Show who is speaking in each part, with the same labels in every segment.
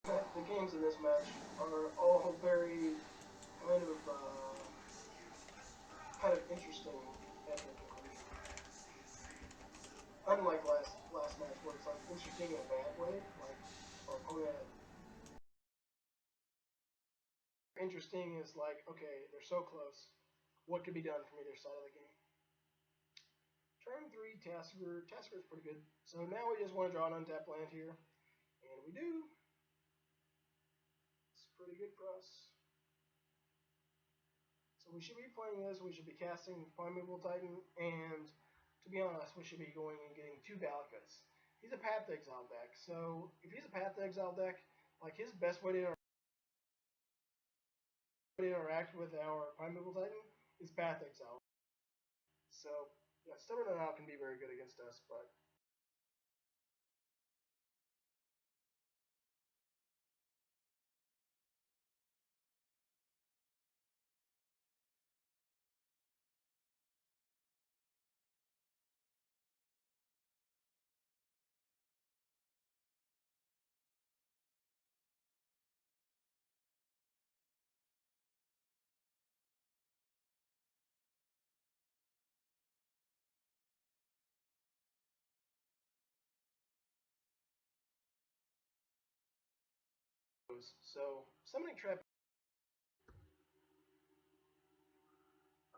Speaker 1: The games in this match are all very kind of interesting at their conclusion. Unlike last match where it's like interesting in a bad way, like our opponent interesting is like, okay, they're so close. What could be done from either side of the game? Turn 3, Tasker. Tasker's pretty good. So now we just want to draw an untapped land here. And we do. It's pretty good for us. So we should be playing this. We should be casting Primeval Titan. And to be honest, we should be going and getting 2 Valakuts. He's a Path to Exile deck. So if he's a Path to Exile deck, like his best way to interact with our Primeval Titan is Path to Exile. So yeah, Stubborn and Out can be very good against us, but so Summoning Trap.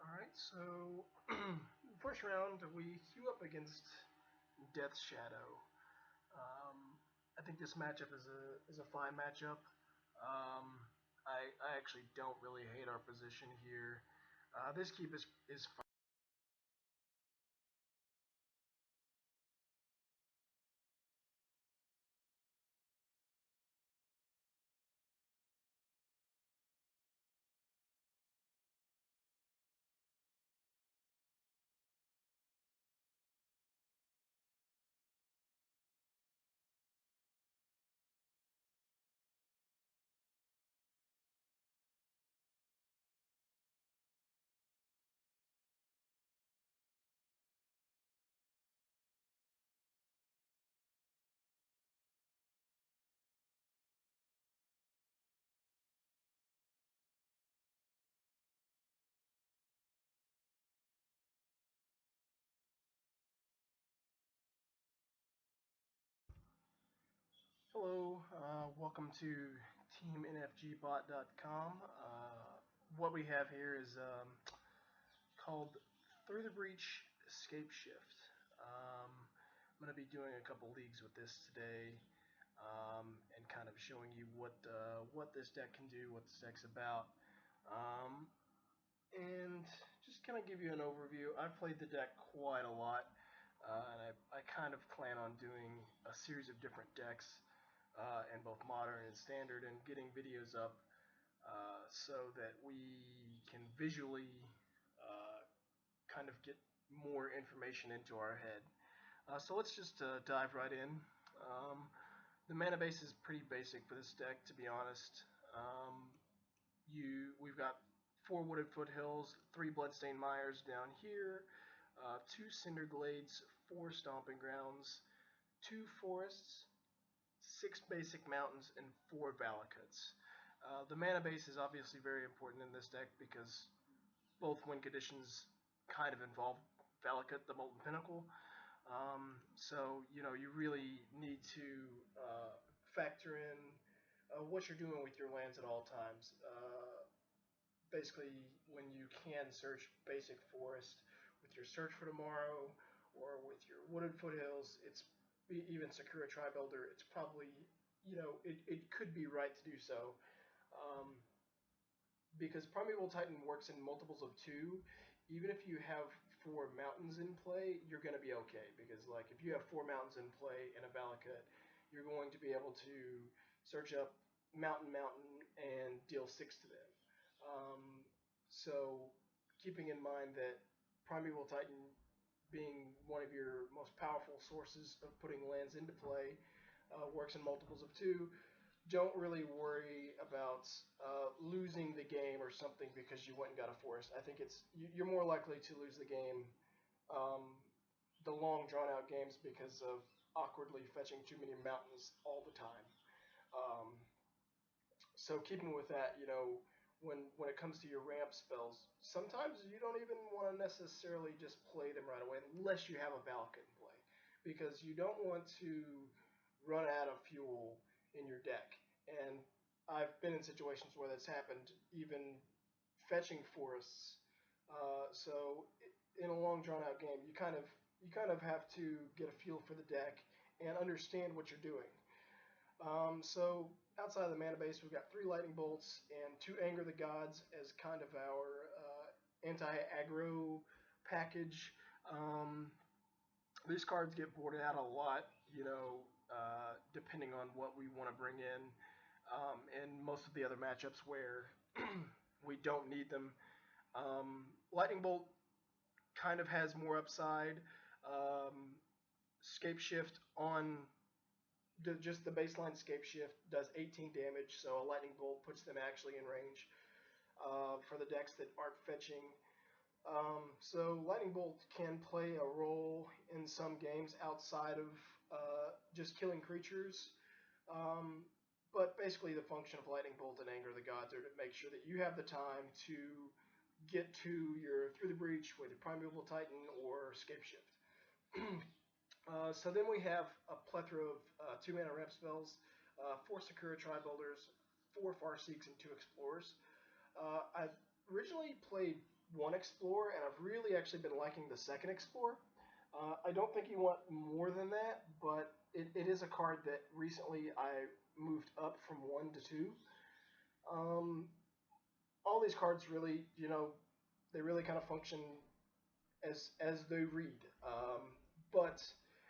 Speaker 1: Alright, so first round we queue up against Death Shadow. Um, I think this matchup is a fine matchup. Um, I actually don't really hate our position here. This keep is fine. Hello, welcome to teamnfgbot.com. What we have here is called Through the Breach Escape Shift. I'm going to be doing a couple leagues with this today, and kind of showing you what this deck can do, what this deck's about, um, and just kind of give you an overview. I've played the deck quite a lot, and I kind of plan on doing a series of different decks in both modern and standard, and getting videos up so that we can visually uh, kind of get more information into our head. So let's just dive right in. The mana base is pretty basic for this deck, to be honest. We've got 4 Wooded Foothills, 3 Bloodstained Mires down here, 2 Cinder Glades, 4 Stomping Grounds, 2 Forests, 6 Basic Mountains, and 4 Valakuts. The mana base is obviously very important in this deck because both win conditions kind of involve Valakut, the Molten Pinnacle. So, you really need to factor in what you're doing with your lands at all times. Basically, when you can search basic forest with your Search for Tomorrow or with your Wooded Foothills, it's even Sakura Tribe Elder, it's probably, it could be right to do so. Um, because Primeval Titan works in multiples of 2, even if you have 4 mountains in play, you're going to be okay. Because, like, if you have 4 mountains in play in a Valakut, you're going to be able to search up Mountain, and deal 6 to them. Um, so, keeping in mind that Primeval Titan being one of your most powerful sources of putting lands into play, works in multiples of 2, don't really worry about losing the game or something because you went and got a forest. I think you're more likely to lose the game, um, the long drawn out games, because of awkwardly fetching too many mountains all the time. Um, So keeping with that, when it comes to your ramp spells, sometimes you don't even want to necessarily just play them right away unless you have a Valakut in play, because you don't want to run out of fuel in your deck. And I've been in situations where that's happened, even fetching forests. So in a long drawn out game, you kind of have to get a feel for the deck and understand what you're doing. So outside of the mana base, we've got 3 lightning bolts and 2 anger the gods as kind of our anti-aggro package. These cards get boarded out a lot, depending on what we want to bring in. And most of the other matchups where we don't need them. Lightning Bolt kind of has more upside. Scape Shift on just the baseline Scape Shift does 18 damage, so a Lightning Bolt puts them actually in range for the decks that aren't fetching. So Lightning Bolt can play a role in some games outside of just killing creatures. But basically, the function of Lightning Bolt and Anger of the Gods are to make sure that you have the time to get to your Through the Breach with your Primeval Titan or Scape Shift. So then we have a plethora of 2 mana ramp spells, 4 Sakura Tri-Builders, 4 Farseeks, and 2 Explorers. I originally played 1 Explorer, and I've really actually been liking the second Explorer. I don't think you want more than that, but it is a card that recently I moved up from 1 to 2. All these cards really, they really kind of function as they read. But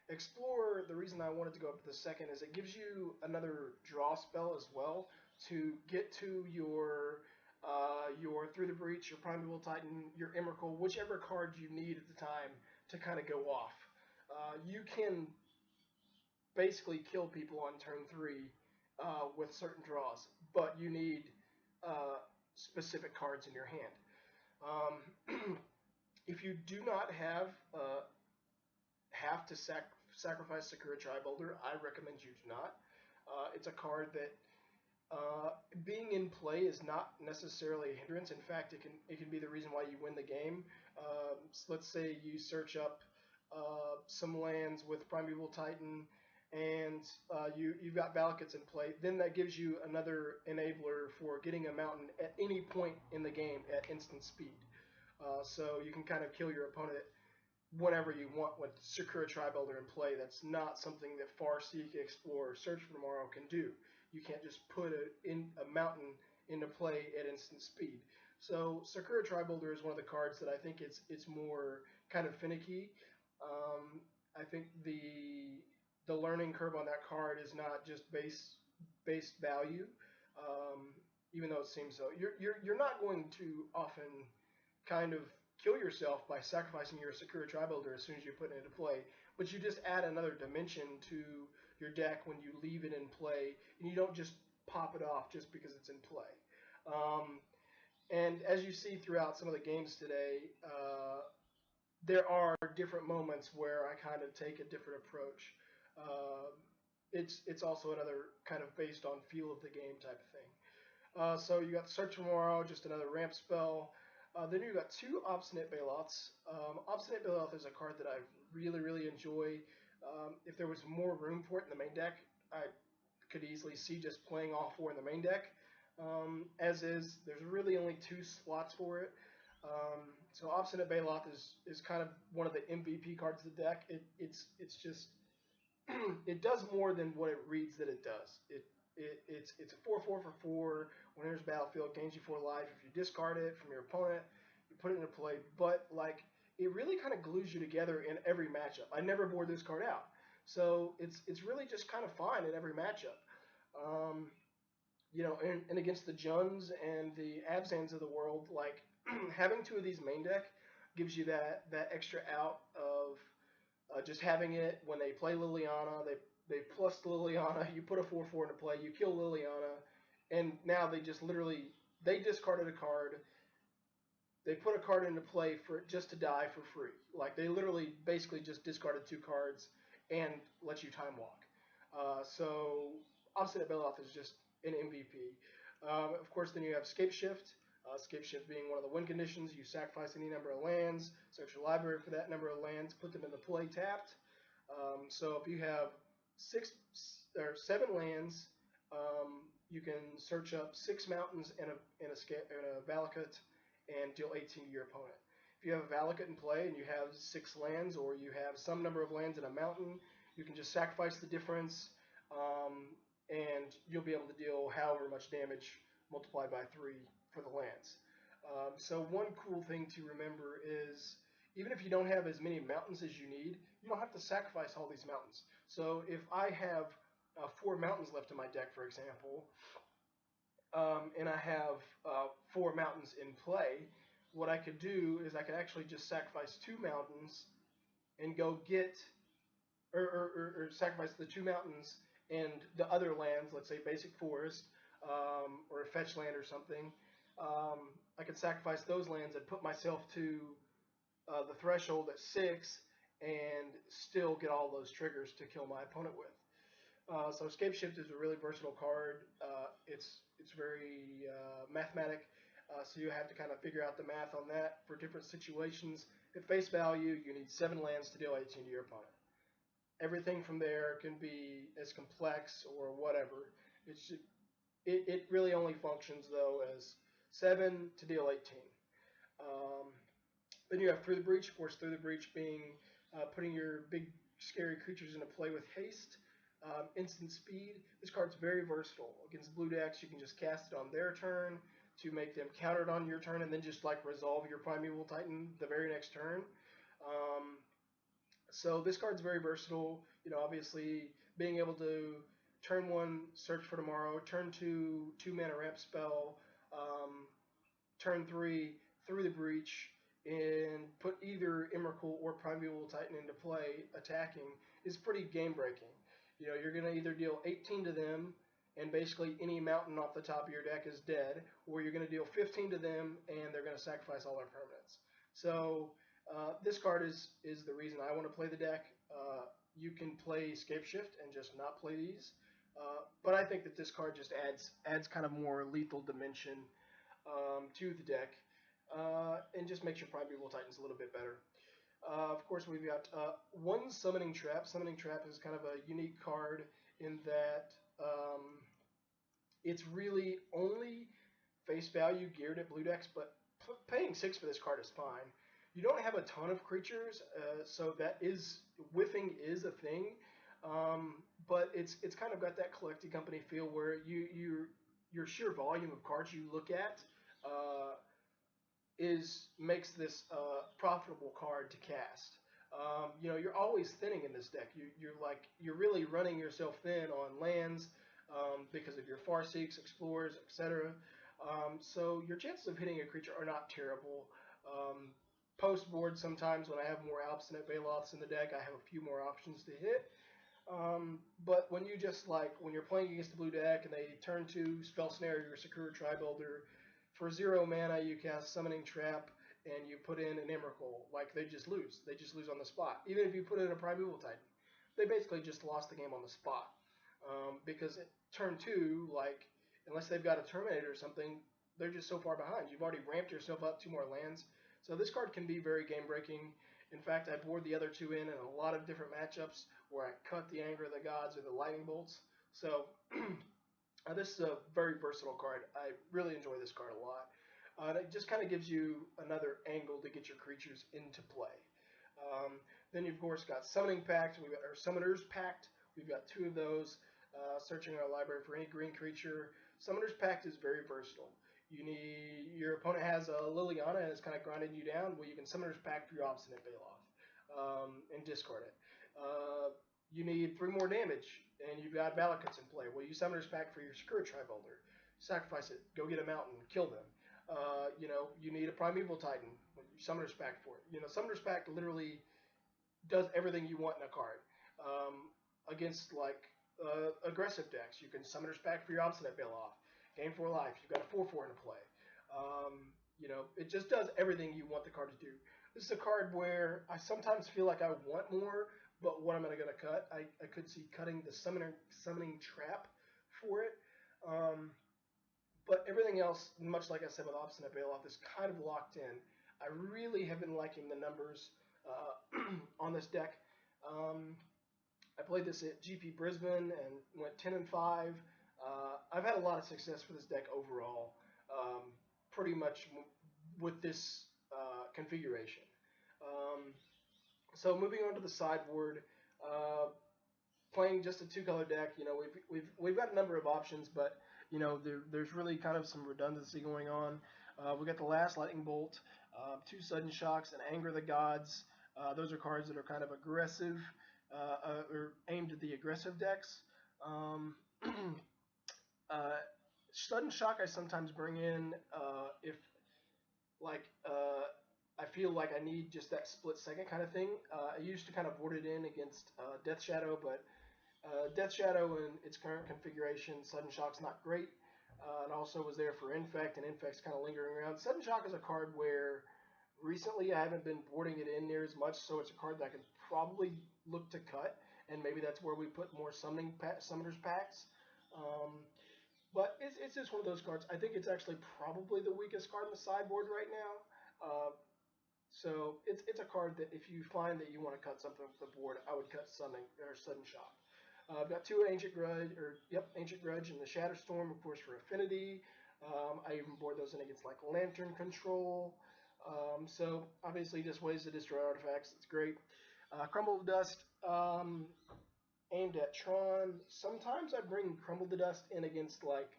Speaker 1: Explorer, the reason I wanted to go up to the second is it gives you another draw spell as well to get to your Through the Breach, your Primeval Titan, your Emrakul, whichever card you need at the time to kind of go off. You can basically kill people on turn 3 with certain draws, but you need specific cards in your hand. If you do not have to sacrifice Sakura Tri-Builder, I recommend you do not. It's a card that being in play is not necessarily a hindrance. In fact, it can be the reason why you win the game. So let's say you search up some lands with Primeval Titan, and you've got Valakuts in play. Then that gives you another enabler for getting a mountain at any point in the game at instant speed. So you can kind of kill your opponent whenever you want with Sakura Tri-Builder in play. That's not something that Farseek, Explorer, Search for Tomorrow can do. You can't just put a mountain into play at instant speed. So Sakura Tri-Builder is one of the cards that I think it's more kind of finicky. I think the learning curve on that card is not just base value, even though it seems so. You're not going to often kind of kill yourself by sacrificing your Sakura Tri-Builder as soon as you put it into play, but you just add another dimension to your deck when you leave it in play, and you don't just pop it off just because it's in play. And as you see throughout some of the games today, there are different moments where I kind of take a different approach. It's also another kind of based on feel of the game type of thing. So you got Search for Tomorrow, just another ramp spell. Then you've got 2 Obstinate Baloths. Obstinate Baloth is a card that I really, really enjoy. If there was more room for it in the main deck, I could easily see just playing all 4 in the main deck. As is, there's really only 2 slots for it. So Obstinate Baloth is kind of one of the MVP cards of the deck. It's just it does more than what it reads that it does. It's a 4/4 for 4. When it enters battlefield, gains you 4 life. If you discard it from your opponent, you put it into play. But like it really kind of glues you together in every matchup. I never board this card out, so it's really just kind of fine in every matchup. And against the Juns and the Abzans of the world, like having 2 of these main deck gives you that extra out of just having it when they play Liliana. They plus Liliana. You put a 4/4 into play. You kill Liliana, and now they just literally they discarded a card. They put a card into play for just to die for free. Like they literally basically just discarded 2 cards and let you time walk. So Obstinate Baloth is just an MVP. Of course, then you have Scape Shift. Scape Shift being one of the win conditions. You sacrifice any number of lands, search your library for that number of lands, put them into play tapped. So if you have 7 lands, you can search up 6 mountains and a Valakut and deal 18 to your opponent. If you have a Valakut in play and you have 6 lands, or you have some number of lands in a mountain, you can just sacrifice the difference, and you'll be able to deal however much damage multiplied by 3 for the lands. So one cool thing to remember is, even if you don't have as many mountains as you need, you don't have to sacrifice all these mountains. So if I have 4 mountains left in my deck, for example, and I have 4 mountains in play, what I could do is I could actually just sacrifice 2 mountains and go get, or sacrifice the 2 mountains and the other lands, let's say basic forest, or a fetch land or something. I could sacrifice those lands and put myself to the threshold at 6 and still get all those triggers to kill my opponent with. So Scape Shift is a really versatile card. It's very mathematic, so you have to kind of figure out the math on that for different situations. At face value, you need 7 lands to deal 18 to your opponent. Everything from there can be as complex or whatever. It really only functions though as 7 to deal 18. Then you have Through the Breach. Of course, Through the Breach being putting your big scary creatures into play with haste, instant speed. This card's very versatile. Against blue decks, you can just cast it on their turn to make them countered on your turn, and then just like resolve your Primeval Titan the very next turn. So this card's very versatile. You know, obviously being able to turn 1 search for tomorrow, turn 2 2-mana ramp spell, turn 3 Through the Breach, and put either Emrakul or Primeval Titan into play attacking is pretty game breaking. You know, you're going to either deal 18 to them and basically any mountain off the top of your deck is dead, or you're going to deal 15 to them and they're going to sacrifice all their permanents. So this card is the reason I want to play the deck. You can play Scape Shift and just not play these, but I think that this card just adds kind of more lethal dimension to the deck, and just makes your Primeval Titans a little bit better. Of course, we've got 1 Summoning Trap. Summoning Trap is kind of a unique card in that it's really only face value geared at blue decks, but paying 6 for this card is fine. You don't have a ton of creatures, so that is, whiffing is a thing, but it's kind of got that collecting company feel where your sheer volume of cards you look at makes this profitable card to cast. You know, you're always thinning in this deck. You're really running yourself thin on lands because of your Farseeks, Explorers, etc. So your chances of hitting a creature are not terrible. Post board, sometimes when I have more Alpsinate Baloths in the deck, I have a few more options to hit. But when you're playing against a blue deck and they turn to Spell Snare your Sakura Tribuilder, for 0 mana you cast Summoning Trap and you put in an Emrakul, like they just lose. They just lose on the spot. Even if you put in a Primeval Titan, they basically just lost the game on the spot. Because at turn 2, like, unless they've got a Terminator or something, they're just so far behind. You've already ramped yourself up 2 more lands. So this card can be very game breaking. In fact, I board the other 2 in a lot of different matchups where I cut the Anger of the Gods or the Lightning Bolts. So this is a very versatile card. I really enjoy this card a lot. It just kind of gives you another angle to get your creatures into play. Then you've of course got Summoning Pact, or Summoner's Pact. We've got 2 of those. Searching our library for any green creature. Summoner's Pact is very versatile. Your opponent has a Liliana and it's kind of grinding you down. Well, you can Summoner's Pact for your Obstinate Baloth and discard it. You need 3 more damage and you've got Valakuts in play. Well, you Summoner's Pact for your Sakura Tribuilder. Sacrifice it. Go get a mountain. Kill them. You know, you need a Primeval Titan. Summoner's Pact for it. You know, Summoner's Pact literally does everything you want in a card. Against like aggressive decks, you can Summoner's Pact for your Obstinate Baloth. Gain 4 life. You've got a 4/4 into play. You know, it just does everything you want the card to do. This is a card where I sometimes feel like I want more, but what am I going to cut? I could see cutting the Summoning Trap for it. But everything else, much like I said with Obstinate Bailoff, is kind of locked in. I really have been liking the numbers on this deck. Um, I played this at GP Brisbane and went 10-5. I've had a lot of success with this deck overall, pretty much with this configuration. Um, so moving on to the sideboard, uh, playing just a two-color deck, we've got a number of options, but there's really kind of some redundancy going on. We got the last Lightning Bolt, two Sudden Shocks, and Anger the Gods. Those are cards that are kind of aggressive, or aimed at the aggressive decks. uh, Sudden Shock I sometimes bring in if like I feel like I need just that split second kind of thing. I used to kind of board it in against Death Shadow, but Death Shadow in its current configuration, Sudden Shock's not great. And also was there for Infect, and Infect's kind of lingering around. Sudden Shock is a card where recently I haven't been boarding it in near as much, so it's a card that I could probably look to cut, and maybe that's where we put more summoners packs. Um, but it's just one of those cards. I think it's actually probably the weakest card in the sideboard right now. So it's a card that if you find that you want to cut something off the board, I would cut Sudden Shock. I've got two Ancient Grudge and the Shatterstorm, of course, for affinity. I even board those in against like Lantern Control. So obviously just ways to destroy artifacts. It's great. Crumble to Dust, aimed at Tron. Sometimes I bring Crumble to Dust in against like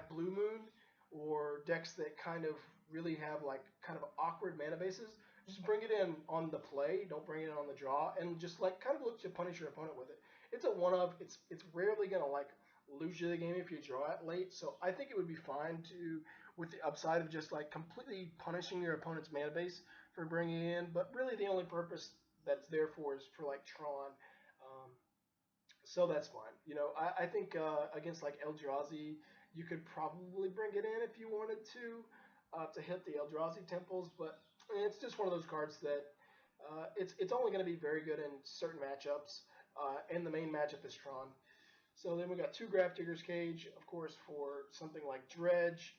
Speaker 1: Blue Moon or decks that kind of really have like kind of awkward mana bases. Just bring it in on the play, don't bring it in on the draw, and just like kind of look to punish your opponent with it. It's a one of. It's rarely gonna like lose you the game if you draw it late. So I think it would be fine to with the upside of just like completely punishing your opponent's mana base for bringing it in. But really the only purpose that's there for is for like Tron. Um, so that's fine. I think against like Eldrazi, you could probably bring it in if you wanted to hit the Eldrazi temples, but it's just one of those cards that it's only going to be very good in certain matchups, and the main matchup is Tron. So then we got two Grafdigger's Cage, of course, for something like Dredge.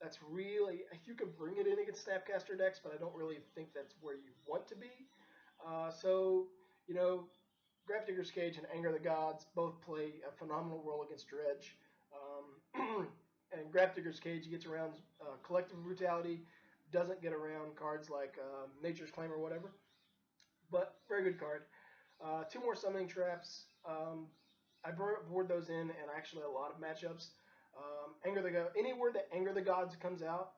Speaker 1: That's really, you can bring it in against Snapcaster decks, but I don't really think that's where you want to be. So, Grafdigger's Cage and Anger the Gods both play a phenomenal role against Dredge. And Grafdigger's Cage gets around Collective Brutality, doesn't get around cards like Nature's Claim or whatever. But very good card. Two more Summoning Traps. I board those in actually a lot of matchups. Anywhere that Anger the Gods comes out,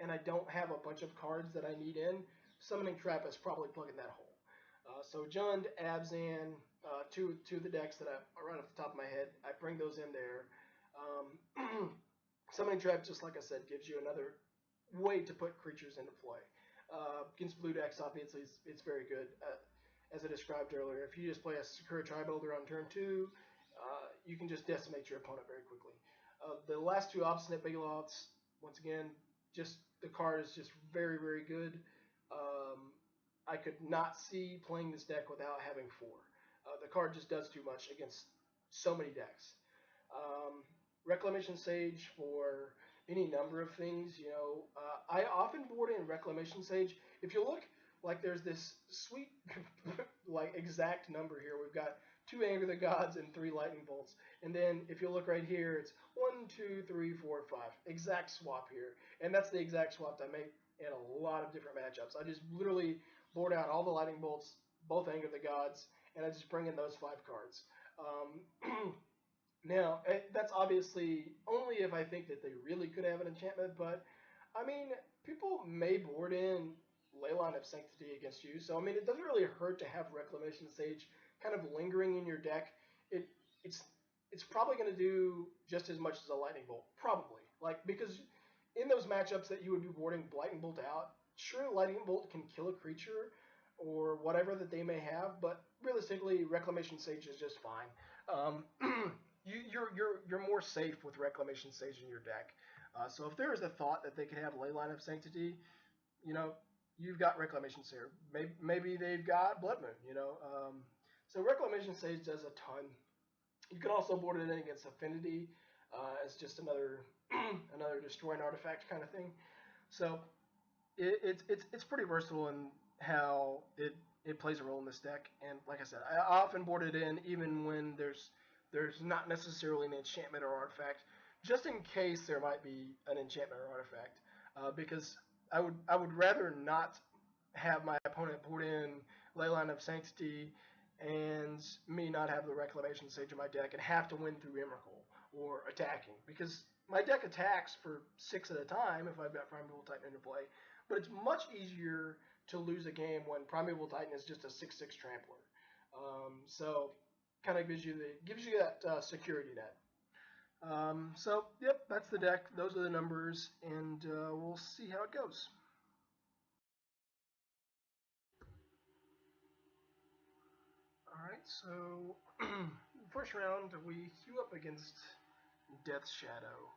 Speaker 1: and I don't have a bunch of cards that I need in, Summoning Trap is probably plugging that hole. So Jund, Abzan, two of the decks that I run off the top of my head, I bring those in there. Summoning Trap, just like I said, gives you another way to put creatures into play. Against blue decks, obviously, it's very good. As I described earlier, if you just play a Sakura Tribuilder on turn 2, you can just decimate your opponent very quickly. The last two Obstinate Bailoffs, once again, just the card is just very, very good. I could not see playing this deck without having 4. The card just does too much against so many decks. Reclamation Sage for any number of things. I often board in Reclamation Sage. If you look, like there's this sweet, like exact number here. We've got 2 Anger the Gods and 3 Lightning Bolts. And then if you look right here, it's 1, 2, 3, 4, 5. Exact swap here. And that's the exact swap that I make in a lot of different matchups. I just literally board out all the Lightning Bolts, both Anger the Gods, and I just bring in those 5 cards. Now, that's obviously only if I think that they really could have an enchantment, but, I mean, people may board in Leyline of Sanctity against you, so, I mean, it doesn't really hurt to have Reclamation Sage kind of lingering in your deck. It's probably going to do just as much as a Lightning Bolt, probably. Because in those matchups that you would be boarding Lightning Bolt out, sure, Lightning Bolt can kill a creature or whatever that they may have, but realistically, Reclamation Sage is just fine. You're more safe with Reclamation Sage in your deck. So if there is a thought that they could have Leyline of Sanctity, you've got Reclamation Sage. Maybe they've got Blood Moon. So Reclamation Sage does a ton. You can also board it in against Affinity as just another another destroy an artifact kind of thing. So it's pretty versatile in how it plays a role in this deck. And like I said, I often board it in even when there's not necessarily an enchantment or artifact, just in case there might be an enchantment or artifact. Because I would rather not have my opponent board in Leyline of Sanctity and me not have the Reclamation Sage in my deck and have to win through Emrakul or attacking, because my deck attacks for 6 at a time if I've got Primeval Titan into play, but it's much easier to lose a game when Primeval Titan is just a 6/6 trampler. So kind of gives you that security net. So yep, that's the deck. Those are the numbers, and we'll see how it goes. All right, so first round we queue up against Death Shadow.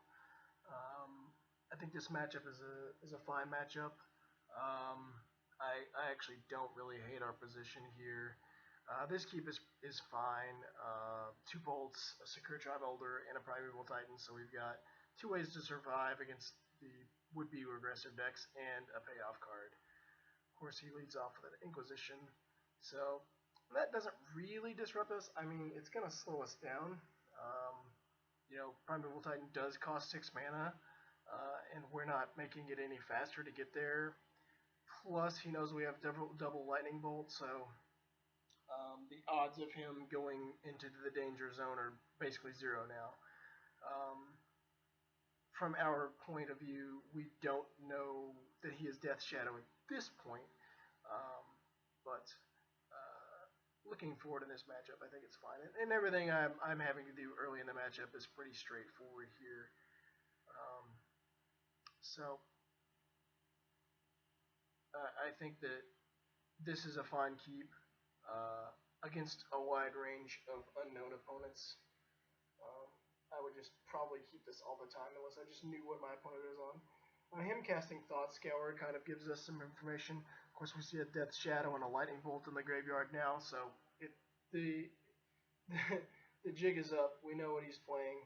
Speaker 1: I think this matchup is a fine matchup. I actually don't really hate our position here. This keep is fine. 2 bolts, a secure tribe elder, and a primeval titan. So we've got 2 ways to survive against the would-be regressive decks and a payoff card. Of course, he leads off with an Inquisition. So that doesn't really disrupt us. I mean, it's going to slow us down. Primeval Titan does cost 6 mana, and we're not making it any faster to get there. Plus, he knows we have double Lightning Bolt, so the odds of him going into the danger zone are basically 0 now. From our point of view, we don't know that he is Death Shadow at this point, but looking forward in this matchup, I think it's fine. And everything I'm having to do early in the matchup is pretty straightforward here. So I think that this is a fine keep against a wide range of unknown opponents. I would just probably keep this all the time unless I just knew what my opponent is on. Him casting Thought Scour kind of gives us some information. Of course, we see a Death Shadow and a Lightning Bolt in the graveyard now, so the the jig is up. We know what he's playing,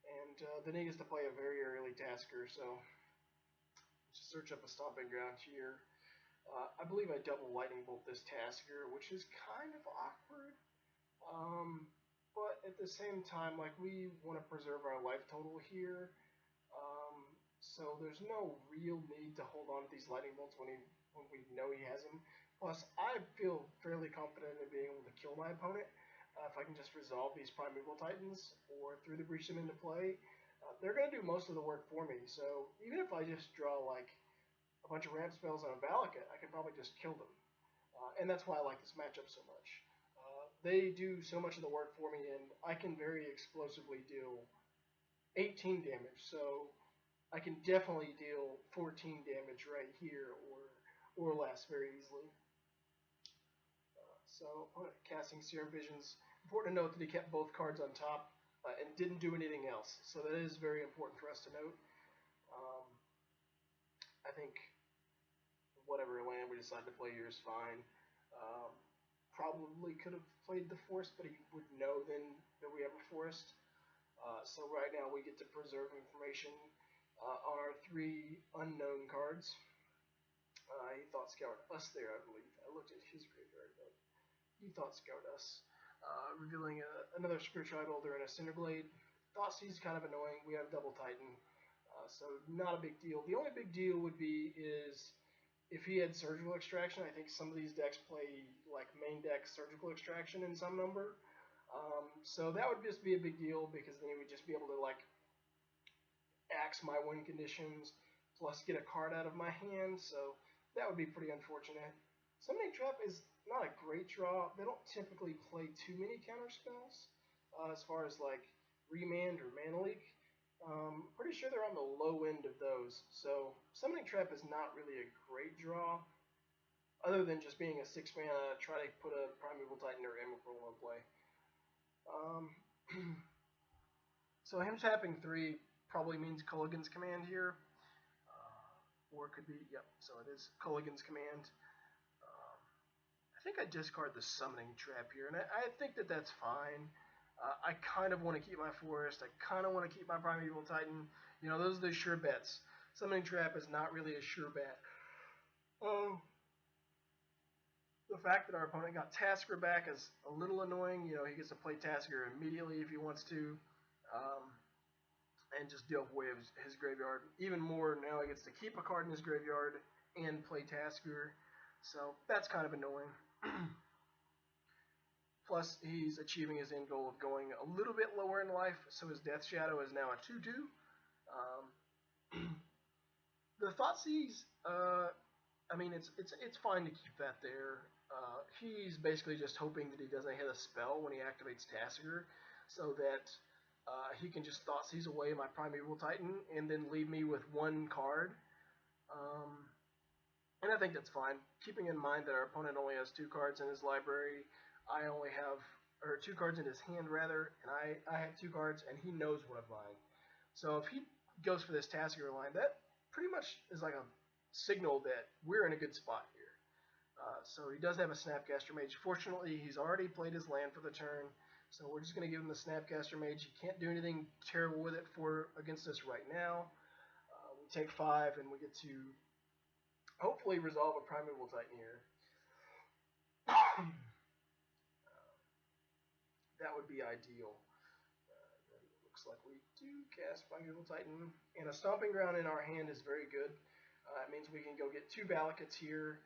Speaker 1: and the need is to play a very early Tasker, so just search up a Stomping Ground here. I believe I double Lightning Bolt this Tasker, which is kind of awkward. But at the same time, like, we want to preserve our life total here. So there's no real need to hold on to these Lightning Bolts when we know he has them. Plus, I feel fairly confident in being able to kill my opponent if I can just resolve these Primeval Titans or through the Breach them into play. They're going to do most of the work for me. So even if I just draw like a bunch of ramp spells on a Valakut, I can probably just kill them. And that's why I like this matchup so much. They do so much of the work for me, and I can very explosively deal 18 damage. So I can definitely deal 14 damage right here or less very easily. So casting Serum Visions. Important to note that he kept both cards on top and didn't do anything else. So that is very important for us to note. I think whatever land we decide to play here is fine. Probably could have played the Forest, but he would know then that we have a Forest. So right now we get to preserve information on our 3 unknown cards. He Thought Scoured us there, I believe. I looked at his graveyard, but he Thought Scoured us. Revealing another Spiritual Elder and a Cinderblade. Thoughtseize kind of annoying. We have double Titan, so not a big deal. The only big deal would be is if he had Surgical Extraction. I think some of these decks play like main deck Surgical Extraction in some number. So that would just be a big deal because then he would just be able to like axe my win conditions plus get a card out of my hand. So that would be pretty unfortunate. Summoning Trap is not a great draw. They don't typically play too many counter spells as far as like Remand or Mana Leak. Pretty sure they're on the low end of those. So Summoning Trap is not really a great draw, other than just being a 6 mana, try to put a Primeval Titan or Emrakul in play. So him tapping 3 probably means Culligan's Command here. Or it could be, yep, so it is Culligan's Command. I think I discard the Summoning Trap here, and I think that that's fine. I kind of want to keep my Forest. I kind of want to keep my Primeval Titan. You know, those are the sure bets. Summoning Trap is not really a sure bet. Oh, the fact that our opponent got Tasker back is a little annoying. You know, he gets to play Tasker immediately if he wants to, and just deal away his graveyard. Even more, now he gets to keep a card in his graveyard and play Tasker. So that's kind of annoying. Plus, he's achieving his end goal of going a little bit lower in life, so his Death Shadow is now a 2/2. The Thoughtseize, I mean, it's fine to keep that there. He's basically just hoping that he doesn't hit a spell when he activates Tasker, so that he can just Thoughtseize away my Primeval Titan and then leave me with one card. And I think that's fine, keeping in mind that our opponent only has 2 cards in his library. I only have, or 2 cards in his hand rather, and I have 2 cards, and he knows what I'm buying. So if he goes for this Tasker line, that pretty much is like a signal that we're in a good spot here. So he does have a Snapcaster Mage. Fortunately, he's already played his land for the turn, so we're just going to give him the Snapcaster Mage. He can't do anything terrible with it against us right now. We take 5, and we get to hopefully resolve a Primeval Titan here. That would be ideal. Looks like we do cast Primeval Titan, and a Stomping Ground in our hand is very good. It means we can go get 2 Balakots here,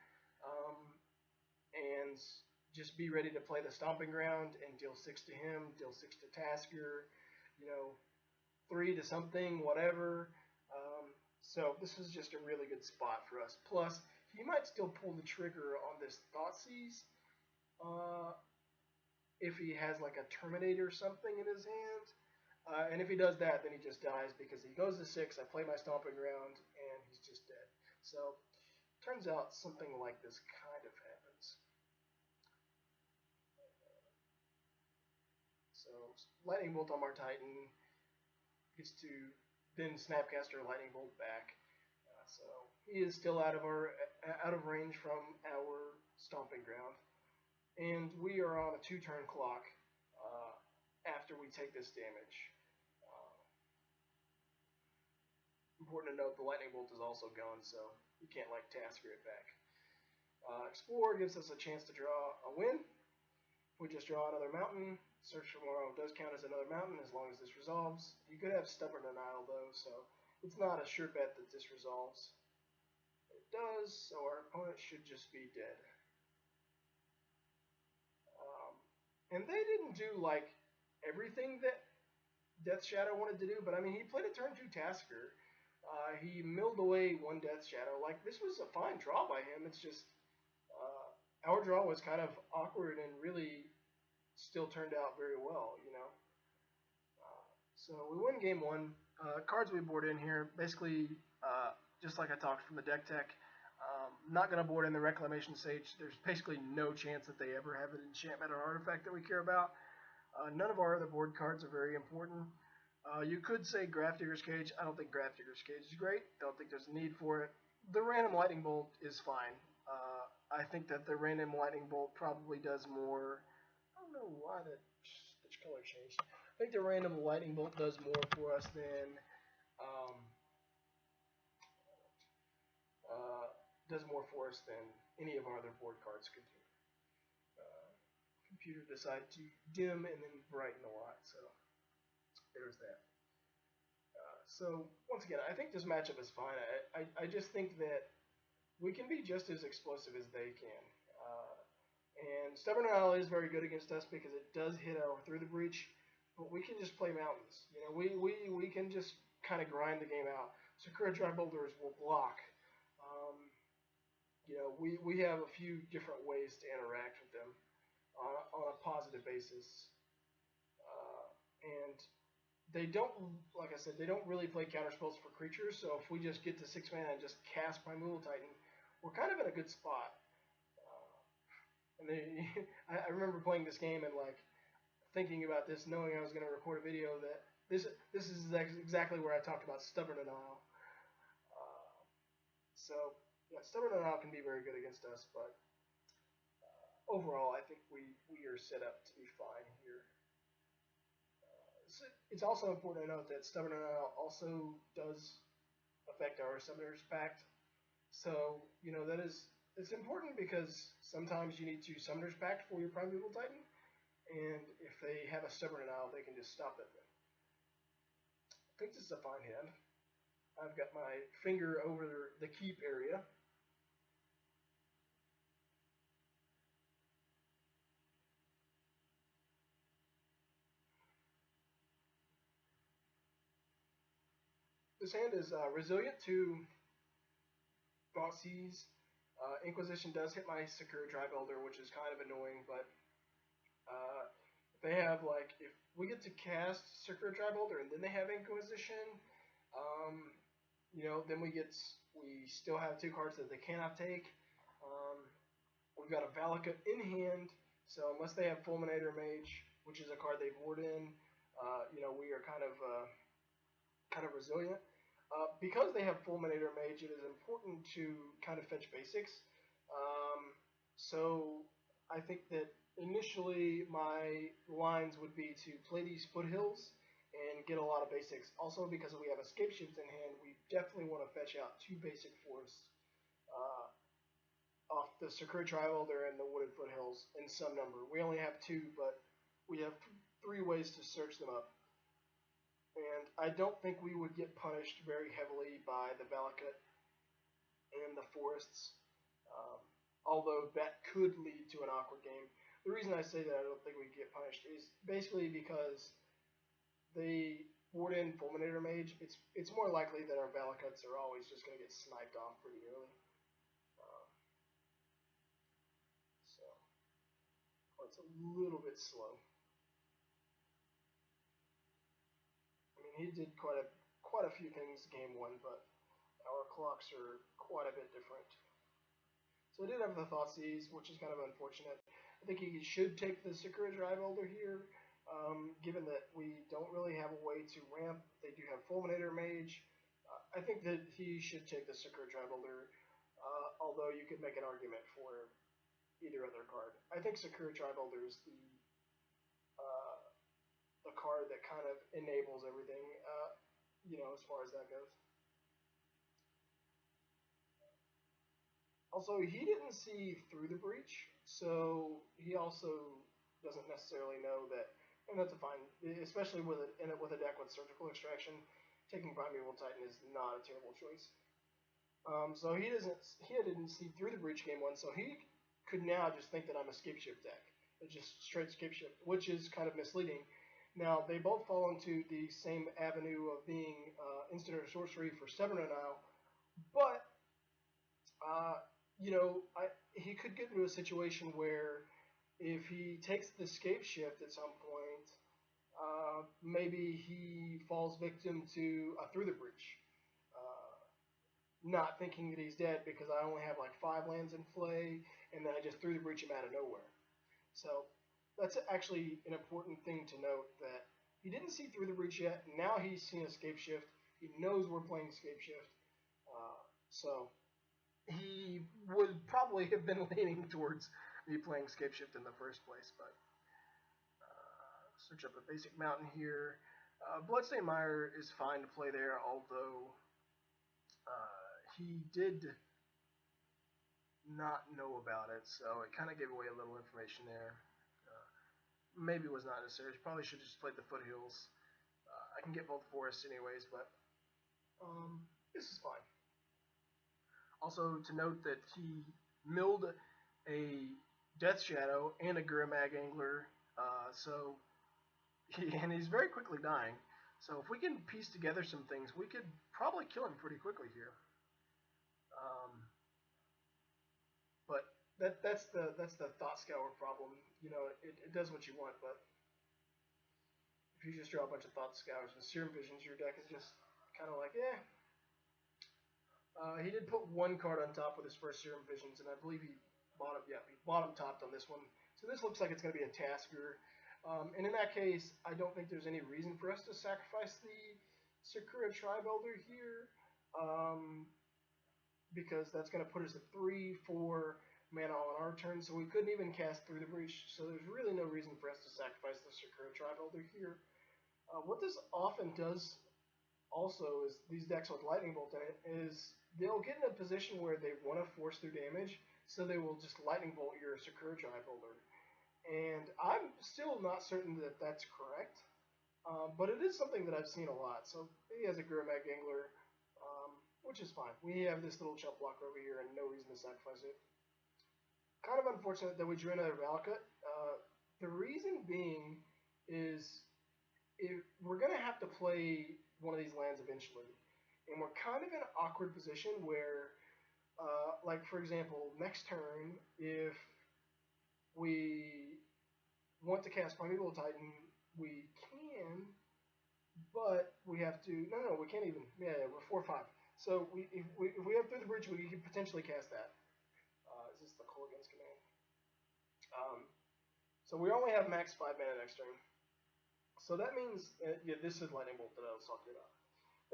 Speaker 1: and just be ready to play the Stomping Ground and deal 6 to him, deal 6 to Tasker, you know, 3 to something, whatever. So this is just a really good spot for us. Plus, he might still pull the trigger on this Thoughtseize if he has like a Terminator or something in his hand. And if he does that, then he just dies because he goes to 6, I play my Stomping Ground, and he's just dead. So, turns out something like this kind of happens. So, Lightning Bolt on our Titan gets to then Snapcaster Lightning Bolt back. So, he is still out of range from our Stomping Ground. And we are on a 2-turn clock after we take this damage. Important to note, the Lightning Bolt is also gone, so you can't like Tasker it back. Explore gives us a chance to draw a win. We just draw another mountain. Search for Tomorrow does count as another mountain as long as this resolves. You could have Stubborn Denial though, so it's not a sure bet that this resolves. It does, so our opponent should just be dead. And they didn't do like everything that Death Shadow wanted to do, but I mean, he played a turn 2 Tasker. He milled away 1 Death Shadow. Like, this was a fine draw by him. It's just our draw was kind of awkward and really still turned out very well, you know. So we win game 1. Cards we board in here, basically, just like I talked from the deck tech, not going to board in the Reclamation Sage. There's basically no chance that they ever have an enchantment or artifact that we care about. None of our other board cards are very important. You could say Grafdigger's Cage. I don't think Grafdigger's Cage is great. Don't think there's a need for it. The random Lightning Bolt is fine. I think that the random Lightning Bolt probably does more. I don't know why that stitch color changed. I think the random Lightning Bolt does more for us than any of our other board cards could do. Computer decided to dim and then brighten a lot, so there's that. So once again, I think this matchup is fine. I just think that we can be just as explosive as they can. And Stubborn Isle is very good against us because it does hit our Through the Breach, but we can just play mountains. You know, we can just kind of grind the game out. Sakura Dry Boulders will block. You know, we have a few different ways to interact with them on a positive basis. And they don't, like I said, they don't really play counterspells for creatures, so if we just get to 6 mana and just cast Primeval Titan, we're kind of in a good spot. And I remember playing this game and like thinking about this, knowing I was going to record a video that this is exactly where I talked about Stubborn Denial. So yeah, Stubborn Denial can be very good against us, but overall I think we are set up to be fine here. it's also important to note that Stubborn Denial also does affect our Summoner's Pact. So, that it's important because sometimes you need to Summoner's Pact for your Primeval Titan, and if they have a Stubborn Denial, they can just stop that thing. I think this is a fine hand. I've got my finger over the keep area. This hand is resilient to Thoughtseize. Inquisition does hit my Sakura Tribe Elder, which is kind of annoying, but if they have, if we get to cast Sakura Tribe Elder and then they have Inquisition, um, then we still have 2 cards that they cannot take. We've got a Valakut in hand, so unless they have Fulminator Mage, which is a card they've ward in, we are kind of resilient. Because they have Fulminator Mage, it is important to kind of fetch basics. So I think that initially my lines would be to play these foothills and get a lot of basics. Also, because we have Escape Shift in hand, we definitely want to fetch out 2 basic forests off the Sakura Tribe Elder and the Wooded Foothills in some number. We only have 2, but we have 3 ways to search them up. And I don't think we would get punished very heavily by the Valakut and the forests, although that could lead to an awkward game. The reason I say that I don't think we get punished is basically because they ward in Fulminator Mage. It's more likely that our Valakuts are always just going to get sniped off pretty early. So, it's a little bit slow. I mean, he did quite a few things game 1, but our clocks are quite a bit different. So I did have the Thoughtseize, which is kind of unfortunate. I think he should take the Sakura Tribe Elder here, given that we don't really have a way to ramp. They do have Fulminator Mage. I think that he should take the Sakura Tribe Elder, although you could make an argument for either other card. I think Sakura Tribe Elder is the card that kind of enables everything, as far as that goes. Also, he didn't see through the breach, so he also doesn't necessarily know that, and that's a fine, especially with a deck with Surgical Extraction, taking Primeval Titan is not a terrible choice. So he didn't see through the breach game 1, so he could now just think that I'm a Scape Shift deck. It's just straight Scape Shift, which is kind of misleading. Now, they both fall into the same avenue of being instant or sorcery for Stubborn Denial, but he could get into a situation where if he takes the Scape Shift at some point, maybe he falls victim to a Through the Breach, not thinking that he's dead because I only have 5 lands in play, and then I just Through the Breach him out of nowhere. So that's actually an important thing to note, that he didn't see Through the Breach yet. Now he's seen Escape Shift. He knows we're playing Escape Shift. So he would probably have been leaning towards me playing Escape Shift in the first place, but search up a basic mountain here. Bloodstained Mire is fine to play there, although he did not know about it, so it kind of gave away a little information there. Maybe was not necessary. Probably should have just played the foothills. I can get both forests anyways, but this is fine. Also, to note that he milled a Death Shadow and a Guramag Angler, and he's very quickly dying. So if we can piece together some things, we could probably kill him pretty quickly here. But that's the Thought Scour problem. It does what you want, but if you just draw a bunch of Thought Scours and Serum Visions, your deck is just kind of like, eh. He did put 1 card on top with his first Serum Visions, and I believe he bottom topped on this one. So this looks like it's going to be a Tasker. And in that case, I don't think there's any reason for us to sacrifice the Sakura Tribe Elder here, because that's going to put us at 3-4 mana on our turn, so we couldn't even cast Through the Breach, so there's really no reason for us to sacrifice the Sakura Tribe Elder here. What this often does also is these decks with lightning bolt in it is they'll get in a position where they want to force through damage, so they will just lightning bolt your Sakura Tribe Holder. And I'm still not certain that that's correct, but it is something that I've seen a lot. So he has a Gurmag Angler, which is fine. We have this little chump blocker over here and no reason to sacrifice it. Kind of unfortunate that we drew another Valakut. The reason being is we're going to have to play one of these lands eventually. And we're kind of in an awkward position where, like, for example, next turn, if we want to cast Primeval Titan, we can, but we have to. No, we can't even. Yeah, we're 4/5. So if we have Through the Breach, we could potentially cast that. Is this the Kolaghan's command? So we only have max 5 mana next turn. So that means, yeah, this is Lightning Bolt that I was talking about.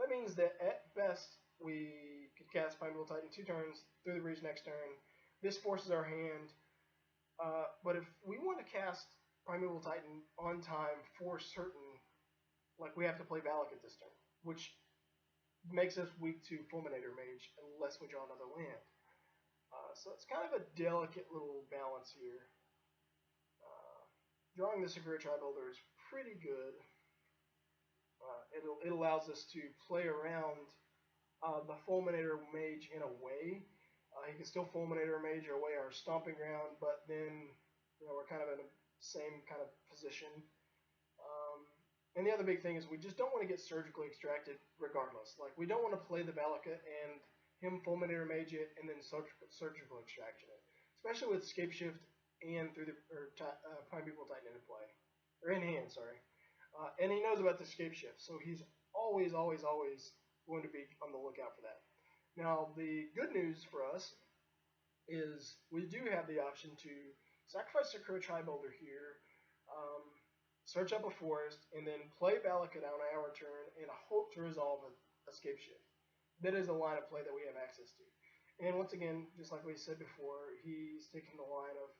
Speaker 1: That means that at best we could cast Primeval Titan 2 turns, Through the Breach next turn. This forces our hand. But if we want to cast Primeval Titan on time for certain, like we have to play Valakut this turn, which makes us weak to Fulminator Mage unless we draw another land. So it's kind of a delicate little balance here. Drawing the Sakura Tribe Holder is pretty good. It allows us to play around the Fulminator Mage in a way. He can still Fulminator Mage away our Stomping Ground, but then we're kind of in the same kind of position. And the other big thing is we just don't want to get surgically extracted regardless. Like, we don't want to play the Valakut and him Fulminator Mage it and then surgical extraction it. Especially with Scape Shift and through the Primeval Titan in play. Or in hand, sorry. And he knows about the Scape Shift, so he's always going to be on the lookout for that. Now, the good news for us is we do have the option to sacrifice Sakura Tribe Holder here, search up a forest, and then play Valakut on our turn and hope to resolve a Escape Shift. That is a line of play that we have access to. And once again, just like we said before, he's taking the line of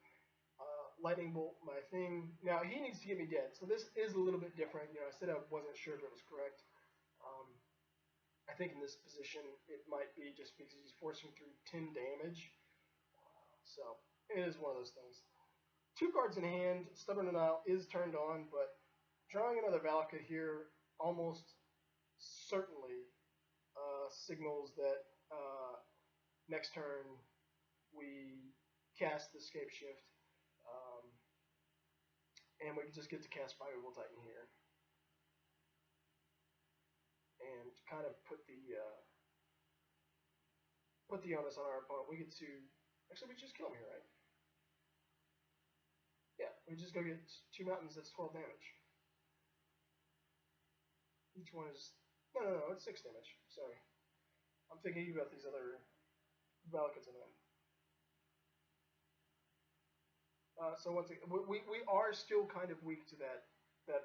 Speaker 1: Lightning Bolt my thing. Now, he needs to get me dead, so this is a little bit different. I said I wasn't sure if it was correct. I think in this position, it might be just because he's forcing through 10 damage. So, it is one of those things. 2 cards in hand, Stubborn Denial is turned on, but drawing another Valakut here almost certainly signals that next turn we cast the Escape Shift, and we just get to cast Primeval Titan here. And kind of put the onus on our opponent. We get to, actually we just kill him here, right? Yeah, we just go get 2 mountains, that's 12 damage. Each one is, no, it's 6 damage, sorry. I'm thinking about these other Valakuts in them. So once again, we are still kind of weak to that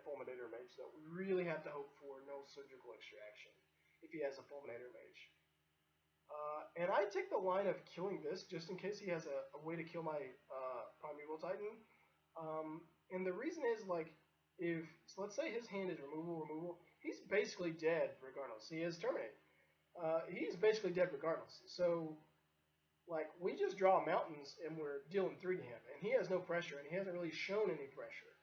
Speaker 1: Fulminator Mage, though. We really have to hope for no surgical extraction if he has a Fulminator Mage. And I take the line of killing this just in case he has a way to kill my Primeval Titan. And the reason is, like, so let's say his hand is removal, he's basically dead regardless. He is Terminate. He's basically dead regardless. So, like, we just draw mountains and we're dealing 3 to him. And he has no pressure, and he hasn't really shown any pressure.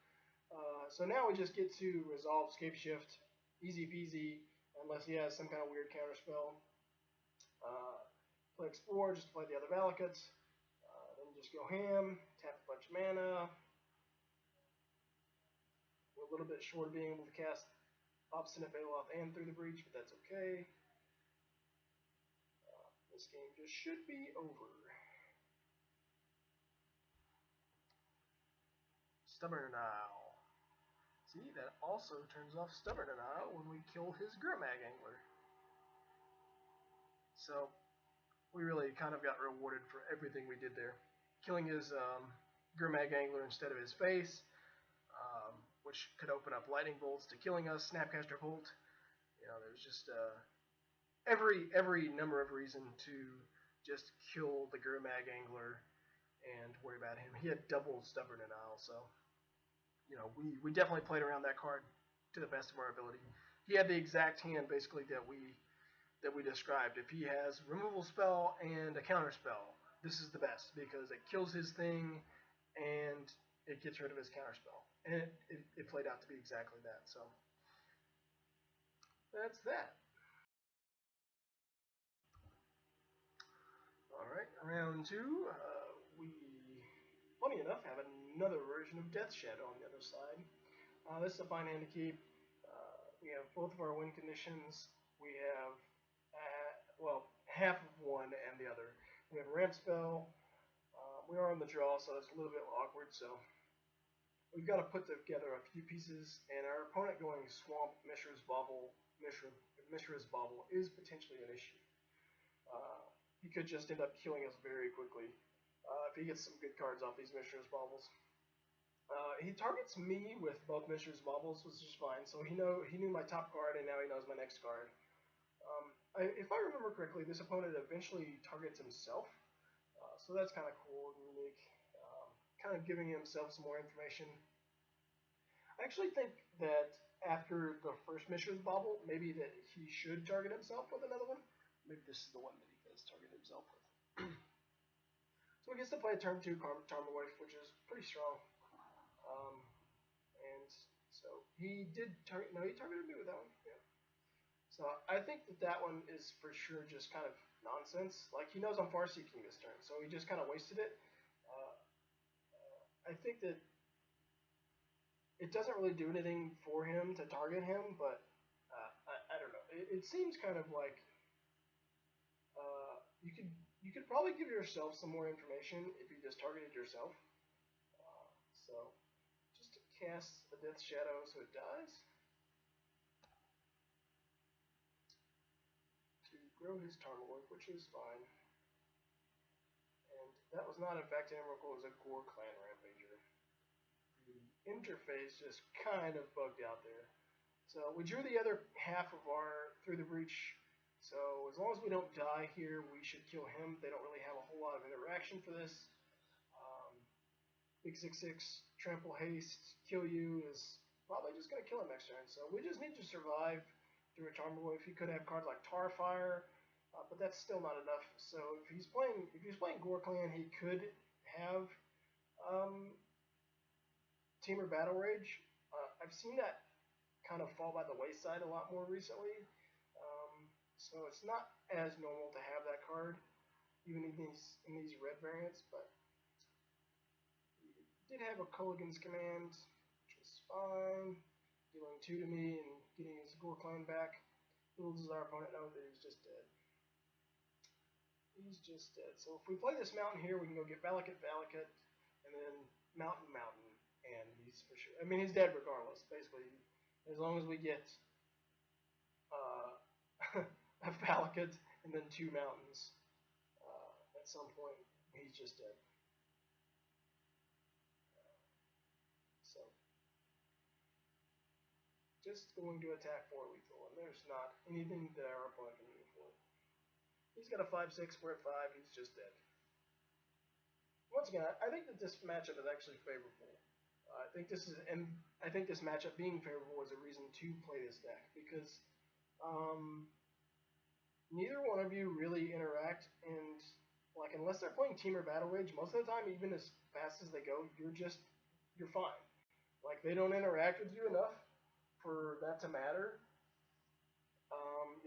Speaker 1: So now we just get to resolve Scape Shift, easy peasy, unless he has some kind of weird counter spell. Play Explore, just play the other Valakuts. Then just go ham, tap a bunch of mana. We're a little bit short of being able to cast Obstinate Bailoff and Through the Breach, but that's okay. This game just should be over. Stubborn Denial. See, that also turns off Stubborn Denial when we kill his Gurmag Angler. So, we really kind of got rewarded for everything we did there. Killing his Gurmag Angler instead of his face, which could open up lightning bolts to killing us, Snapcaster Bolt. There's just every number of reason to just kill the Gurmag Angler and worry about him. He had double Stubborn Denial, so we definitely played around that card. to the best of our ability. He had the exact hand basically that we described. If he has removal spell and a counter spell, this is the best because it kills his thing and it gets rid of his counter spell. And it played out to be exactly that. So that's that. All right, round two. We, funny enough, have another version of Death Shadow on the other side. This is a fine hand to keep. We have both of our win conditions. We have, well, half of one and the other. We have ramp spell. We are on the draw, so it's a little bit awkward. So we've got to put together a few pieces, and our opponent going Swamp, Mishra's Mishra's Bauble is potentially an issue. He could just end up killing us very quickly if he gets some good cards off these Mishra's Baubles. He targets me with both Mishra's Baubles, which is fine. So he knew my top card, and now he knows my next card. If I remember correctly, this opponent eventually targets himself, so that's kind of cool and unique. Kind of giving himself some more information. I actually think that after the first Mishra's Bauble, maybe that he should target himself with another one. Maybe this is the one that he does target himself with. So he gets to play turn 2 Tarmogoyf, which is pretty strong. And so he did target. No, he targeted me with that one. Yeah. So I think that that one is for sure just kind of nonsense. Like he knows I'm far seeking this turn, so he just kind of wasted it. I think that it doesn't really do anything for him to target him, but I don't know. It seems kind of like you could probably give yourself some more information if you just targeted yourself. So just to cast a Death Shadow so it dies. To grow his Tarmogoyf, which is fine. And that was not in fact an Emrakul, it was a Gore Clan Rampager. The interface just kind of bugged out there. So we drew the other half of our Through the Breach. So as long as we don't die here, we should kill him. They don't really have a whole lot of interaction for this. Big 6/6, trample haste, kill you is probably just going to kill him next turn. So we just need to survive through a Tarmogoyf. He could have cards like Tarfire, but that's still not enough. So if he's playing Gore Clan, he could have Temur Battle Rage. I've seen that kind of fall by the wayside a lot more recently. So it's not as normal to have that card, even in these red variants, but did have a Culligan's Command, which is fine. Dealing 2 to me and getting his Gore Clan back. Little does our opponent know that he's just dead. He's just dead. So if we play this mountain here, we can go get Valakut, and then mountain, and he's for sure. I mean, he's dead regardless, basically. As long as we get a Valakut and then 2 mountains at some point, he's just dead. So just going to attack for lethal, and there's not anything that our opponent can do for it. He's got a 5/6, we're at 5, he's just dead. Once again, I think that this matchup is actually favorable. I think this matchup being favorable is a reason to play this deck because neither one of you really interact, and like unless they're playing Temur Battle Rage, most of the time, even as fast as they go, you're fine. Like they don't interact with you enough for that to matter.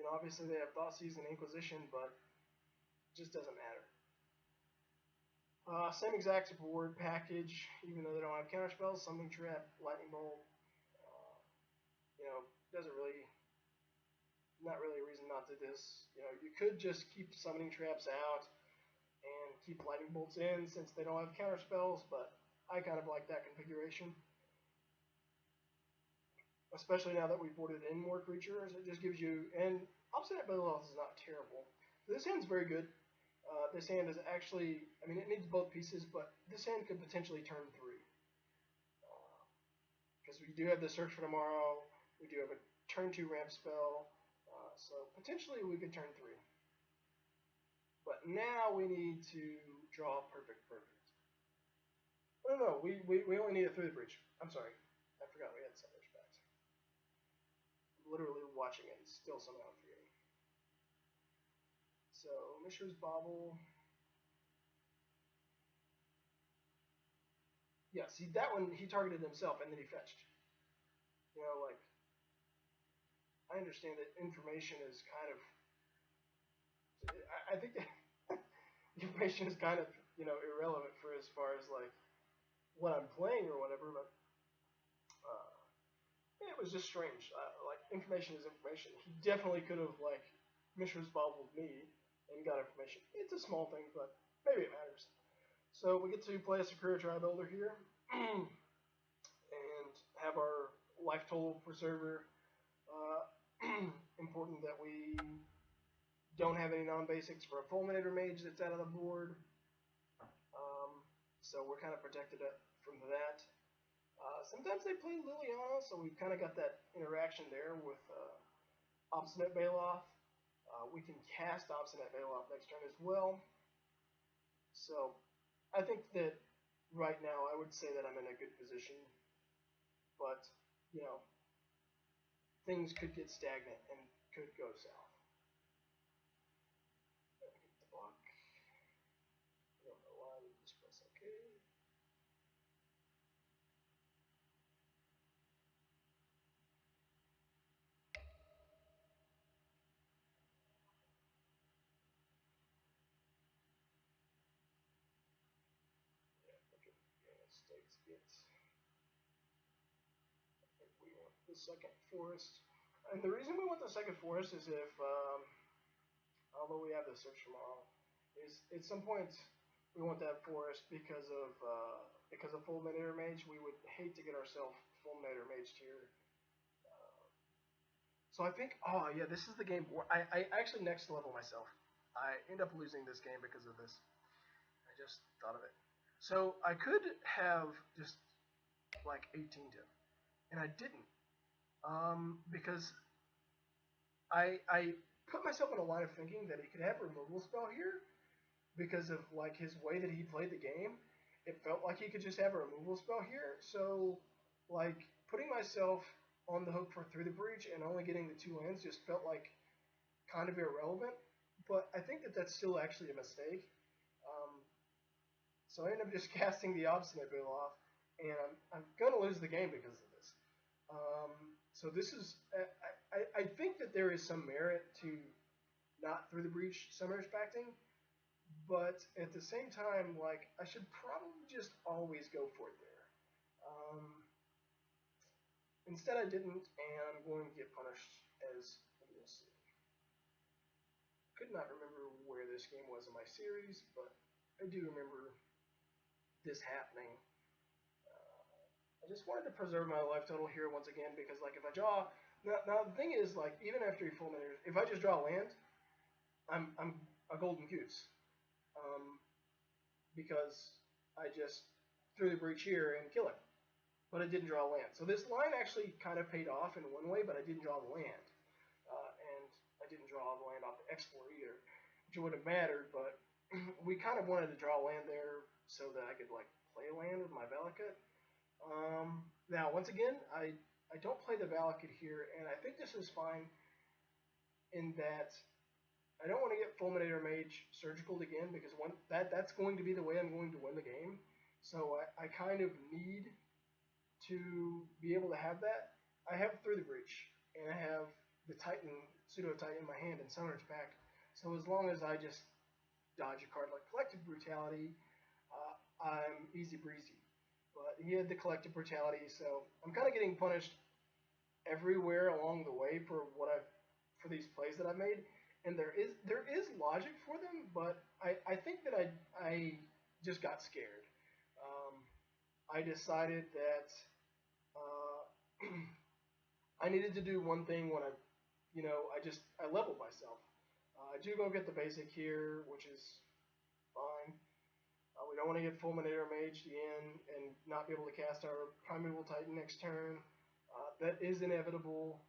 Speaker 1: Obviously they have Thoughtseize and Inquisition, but it just doesn't matter. Same exact board package, even though they don't have counter spells. Summoning Trap, Lightning Bolt. Doesn't really, not really a reason not to do this. You could just keep Summoning Traps out and keep Lightning Bolts in since they don't have counter spells, but I kind of like that configuration. Especially now that we've boarded in more creatures, it just gives you, and Obstinate Bloodlust is not terrible. This hand's very good. This hand is actually, it needs both pieces, but this hand could potentially turn 3. Because we do have the Search for Tomorrow, we do have a turn 2 ramp spell, so potentially we could turn 3. But now we need to draw perfect. Oh, no, we only need a Through the Breach. I'm sorry, I forgot we had Summoner's Pact. literally watching it and still somehow forgetting. So Mishra's Bobble. Yeah, see that one he targeted himself and then he fetched. You know, like I understand that information is kind of. I think that information is kind of irrelevant for as far as like what I'm playing or whatever, but it was just strange. Like information is information. He definitely could have like Mishra's bobbled me and got information. It's a small thing, but maybe it matters. So we get to play a Sakura Tribe Elder here and have our life total preserver. Important that we don't have any non-basics for a Fulminator Mage that's out of the board. So we're kind of protected from that. Sometimes they play Liliana, so we've kind of got that interaction there with Obstinate Baloth. We can cast Obstinate Baloth next turn as well. So I think that right now I would say that I'm in a good position. But, things could get stagnant and could go south. Get the block. I don't know why, just press OK. States get. I think we want the second forest. And the reason we want the second forest is if, although we have the search tomorrow, is at some point we want that forest because of Fulminator Mage. We would hate to get ourselves Fulminator Mage here. So I think, oh yeah, this is the game where I actually next level myself. I end up losing this game because of this. I just thought of it. So I could have just like 18 to, and I didn't, because I put myself in a line of thinking that he could have a removal spell here because of like his way that he played the game. It felt like he could just have a removal spell here. So like putting myself on the hook for Through the Breach and only getting the 2 lands just felt like kind of irrelevant. But I think that that's still actually a mistake. So I ended up just casting the Obstinate Baloth, and I'm going to lose the game because of this. So this is, I think that there is some merit to not Through the Breach Summer's Pacting, but at the same time, like, I should probably just always go for it there. Instead I didn't, and I'm going to get punished as we'll see. Could not remember where this game was in my series, but I do remember this happening. I just wanted to preserve my life total here once again because, like, if I draw now the thing is, like, even after he full minutes, if I just draw land, I'm a golden goose, because I just threw the breach here and kill it, but I didn't draw land. So this line actually kind of paid off in one way, but I didn't draw the land, and I didn't draw the land off the export either, which would have mattered. But we kind of wanted to draw land there so that I could like play land with my Valakut. Now, once again, I don't play the Valakut here, and I think this is fine in that I don't want to get Fulminator Mage Surgical again because that's going to be the way I'm going to win the game. So I kind of need to be able to have that. I have Through the Breach, and I have the Titan, Pseudo Titan in my hand in Summoner's Pact. So as long as I just dodge a card like Collective Brutality, I'm easy breezy. But he had the Collective Brutality, so I'm kind of getting punished everywhere along the way for these plays that I've made. And there is logic for them, but I think that I just got scared. I decided that I needed to do one thing when I leveled myself. I do go get the basic here, which is fine. We don't want to get Fulminator Mage in and not be able to cast our Primeval Titan next turn. That is inevitable.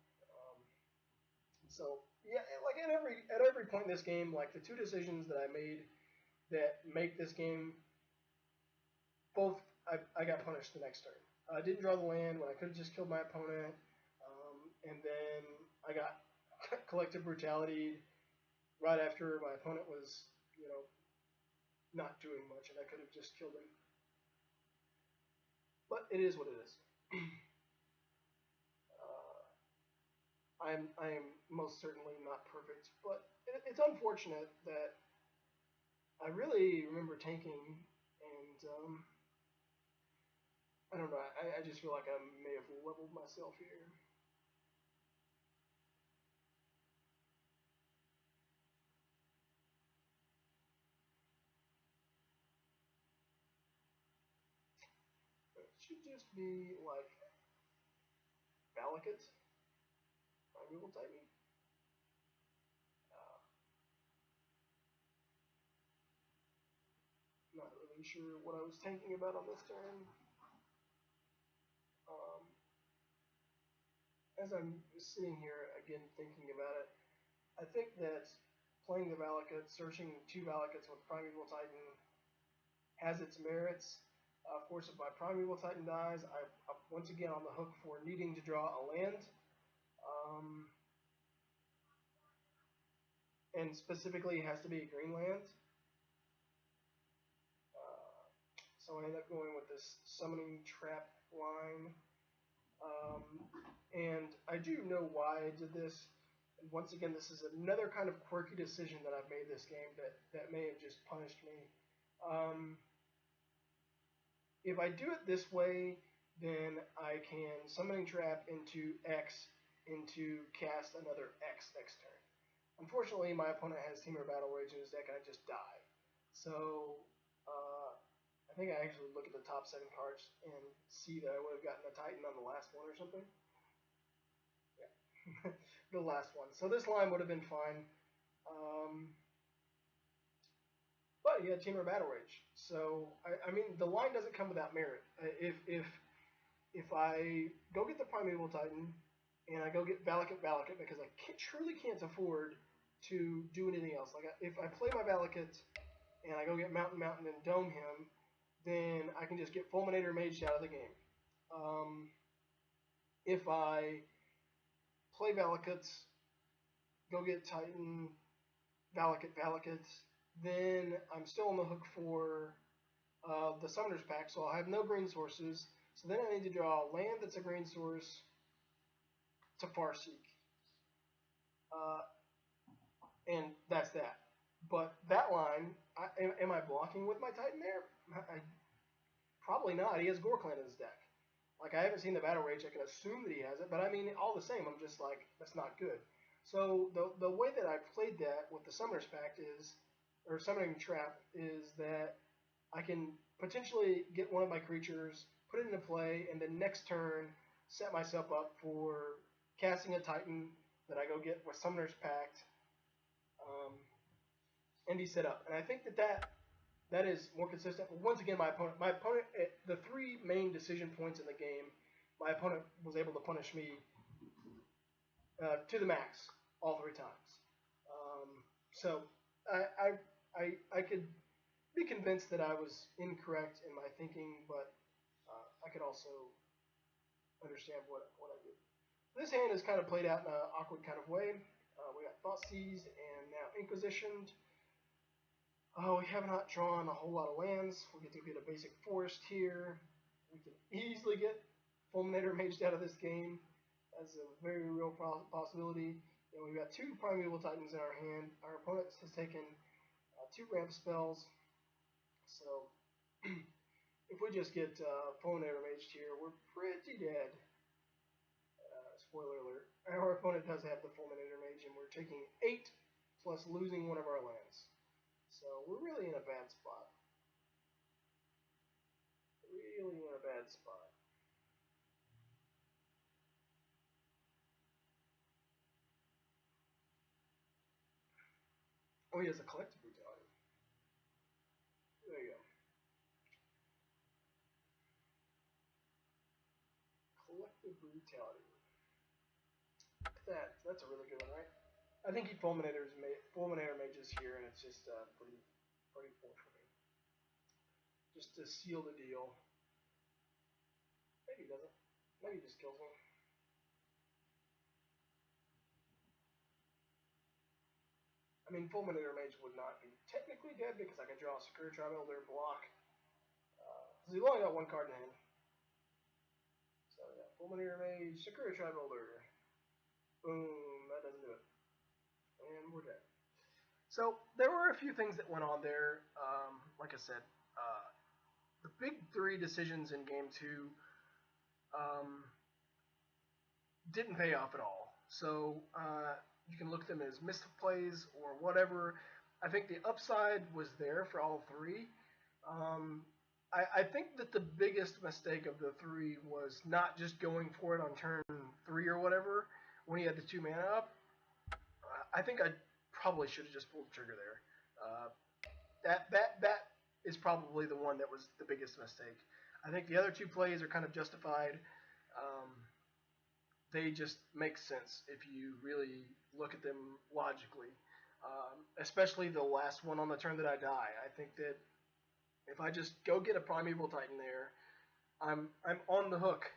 Speaker 1: So yeah, like at every point in this game, like the two decisions that I made that make this game, both I got punished the next turn. I didn't draw the land when I could have just killed my opponent, and then I got collective brutality right after my opponent was, not doing much, and I could have just killed him. But it is what it is. I am most certainly not perfect, but it's unfortunate that I really remember tanking, and I don't know. I just feel like I may have leveled myself here. It should just be like Valakut, Primeval Titan. Uh, Not really sure what I was thinking about on this turn. Um, as I'm sitting here again thinking about it, I think that playing the Valakut, searching two Valakuts with Primeval Titan has its merits. Of course, if my Primeval Titan dies, I'm once again on the hook for needing to draw a land. Um, and specifically, it has to be a green land. So I end up going with this Summoning Trap line. Um, and I do know why I did this. And once again, this is another kind of quirky decision that I've made this game that may have just punished me. If I do it this way, then I can Summoning Trap into X into cast another X next turn. Unfortunately, my opponent has Temur Battle Rage in his deck, and I just die. So, I think I actually look at the top 7 cards and see that I would have gotten a Titan on the last one or something. Yeah, the last one. So this line would have been fine. But he had Temur Battle Rage. So, I mean, the line doesn't come without merit. If I go get the Primeval Titan and I go get Valakut because I truly can't afford to do anything else. Like if I play my Valakut and I go get Mountain and Dome him, then I can just get Fulminator Maged out of the game. If I play Valakut, go get Titan, Valakut, then I'm still on the hook for the Summoner's Pack, so I'll have no green sources. So then I need to draw a land that's a green source to Farseek. And that's that. But that line, am I blocking with my Titan there? Probably not. He has Gorklan in his deck. Like, I haven't seen the Battle Rage. I can assume that he has it. But, I mean, all the same, I'm just like, that's not good. So, the way that I played that with the Summoner's Pact is, or Summoning Trap, is that I can potentially get one of my creatures, put it into play, and then next turn set myself up for casting a Titan that I go get with Summoner's Pact, and be set up. And I think that is more consistent. But once again, my opponent, the 3 main decision points in the game, my opponent was able to punish me to the max all 3 times. So I could be convinced that I was incorrect in my thinking, but I could also understand what I did. This hand is kind of played out in an awkward kind of way. We got Thoughtseize and now Inquisitioned. We have not drawn a whole lot of lands. We get to get a basic forest here. We can easily get Fulminator Maged out of this game. That's a very real possibility. And we've got 2 Primeval Titans in our hand. Our opponent has taken 2 ramp spells. So if we just get Fulminator Maged here, we're pretty dead. Spoiler alert. Our opponent does have the Fulminator Mage, and we're taking 8 plus losing one of our lands. So we're really in a bad spot. Really in a bad spot. Oh, he has a collective brutality. There you go. Collective brutality. That's a really good one, right? I think he Fulminator Mages here, and it's just pretty poor for me. Just to seal the deal. Maybe he doesn't. Maybe he just kills me. I mean, Fulminator Mage would not be technically dead because I could draw a Sakura Tribe Elder block. Because he's only got one card in hand. So yeah, Fulminator Mage, Sakura Tribe Elder. Boom, that doesn't do it. And we're dead. So there were a few things that went on there. Like I said, the big three decisions in game two didn't pay off at all. So you can look at them as missed plays or whatever. I think the upside was there for all three. I think that the biggest mistake of the three was not just going for it on turn 3 or whatever when he had the 2 mana up. I think I probably should have just pulled the trigger there. That is probably the one that was the biggest mistake. I think the other 2 plays are kind of justified. They just make sense if you really look at them logically. Especially the last one on the turn that I die. I think that if I just go get a Primeval Titan there, I'm on the hook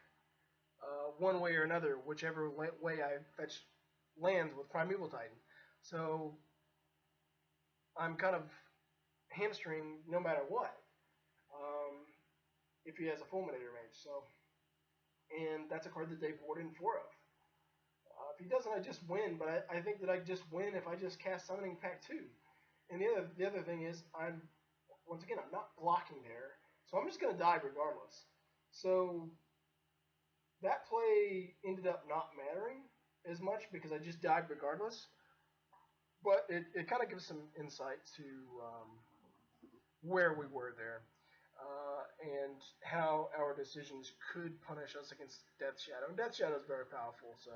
Speaker 1: one way or another, whichever way I fetch lands with Primeval Titan. So I'm kind of hamstring no matter what if he has a Fulminator Mage. So, and that's a card that they board in 4 of. If he doesn't, I just win, but I think that I just win if I just cast Summoning Pact 2. And the other thing is, once again, I'm not blocking there, so I'm just going to die regardless. So that play ended up not mattering as much because I just died regardless. But it kind of gives some insight to where we were there and how our decisions could punish us against Death Shadow. And Death Shadow is very powerful, so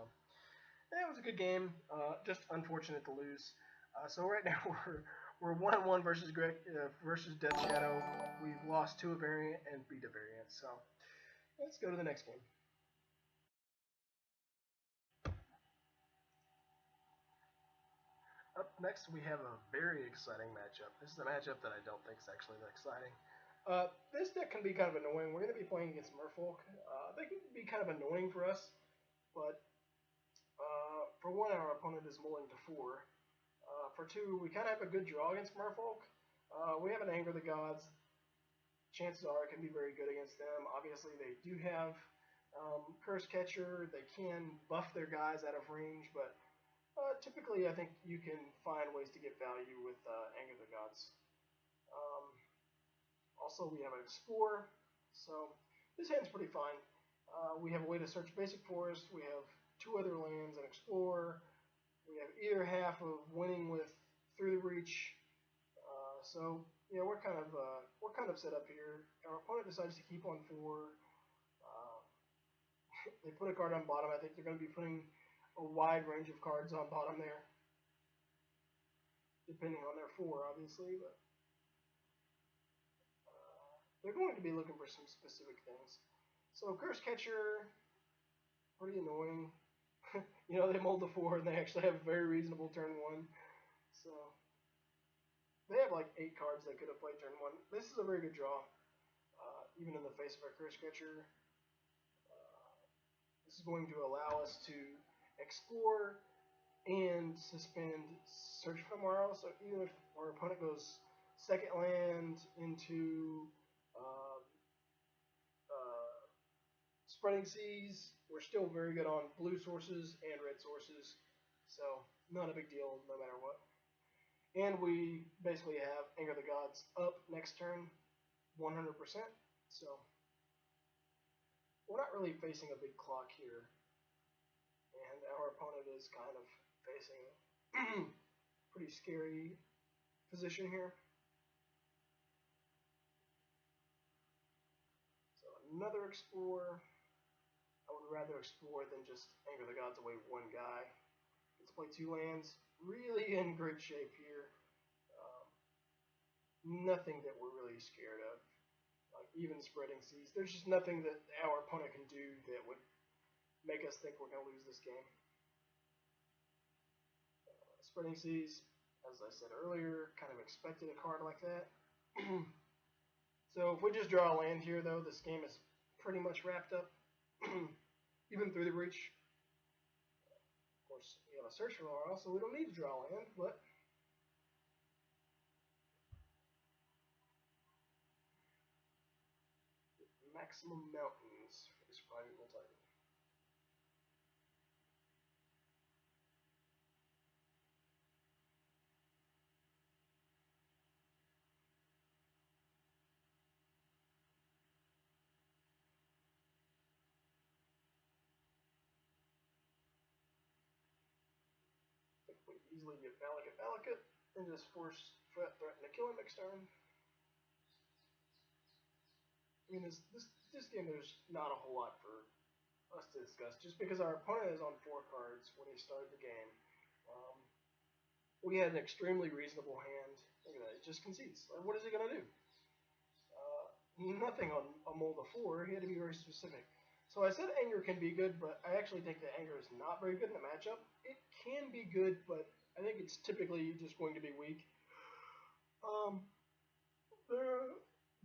Speaker 1: it was a good game. Just unfortunate to lose. So right now we're 1-1 versus Death Shadow. We've lost to a variant and beat a variant. So let's go to the next game. Up next, we have a very exciting matchup. This is a matchup that I don't think is actually that exciting. This deck can be kind of annoying. We're going to be playing against Merfolk. They can be kind of annoying for us, but for 1, our opponent is mulling to 4. For 2, we kind of have a good draw against Merfolk. We have an Anger the Gods. Chances are it can be very good against them. Obviously, they do have Curse Catcher. They can buff their guys out of range, but typically, I think you can find ways to get value with Anger the Gods. Also, we have an Explore, so this hand's pretty fine. We have a way to search Basic Forest. We have 2 other lands and Explore. We have either half of winning with Through the Breach. So yeah, we're kind of set up here. Our opponent decides to keep on 4. They put a card on bottom. I think they're going to be putting a wide range of cards on bottom there, depending on their 4, obviously, but they're going to be looking for some specific things. So Curse Catcher, pretty annoying. You know, they mulled the 4 and they actually have a very reasonable turn 1. So they have like 8 cards they could have played turn 1. This is a very good draw, even in the face of our Curse Catcher. This is going to allow us to explore and suspend Search for Tomorrow. So even if our opponent goes second land into Spreading Seas, we're still very good on blue sources and red sources. So not a big deal no matter what. And we basically have Anger the Gods up next turn 100%. So we're not really facing a big clock here. And our opponent is kind of facing a pretty scary position here. So another Explore. I would rather Explore than just Anger the Gods away 1 guy. Let's play 2 lands. Really in great shape here. Nothing that we're really scared of. Like even Spreading Seas. There's just nothing that our opponent can do that would make us think we're going to lose this game. Spreading Seas, as I said earlier, kind of expected a card like that. So if we just draw a land here, though, this game is pretty much wrapped up. Even Through the Breach. Of course, we have a Search for Tomorrow, so we don't need to draw land, but maximum mountains for this private multi. I think we easily get Valakut, and just force threaten to kill him next turn. I mean, this game, there's not a whole lot for us to discuss, just because our opponent is on 4 cards when he started the game. Um, we had an extremely reasonable hand. Look at that, it just concedes. Like, what is he going to do? Nothing on a mold of 4. He had to be very specific. So I said anger can be good, but I actually think that anger is not very good in the matchup. It can be good, but I think it's typically just going to be weak. Um, there,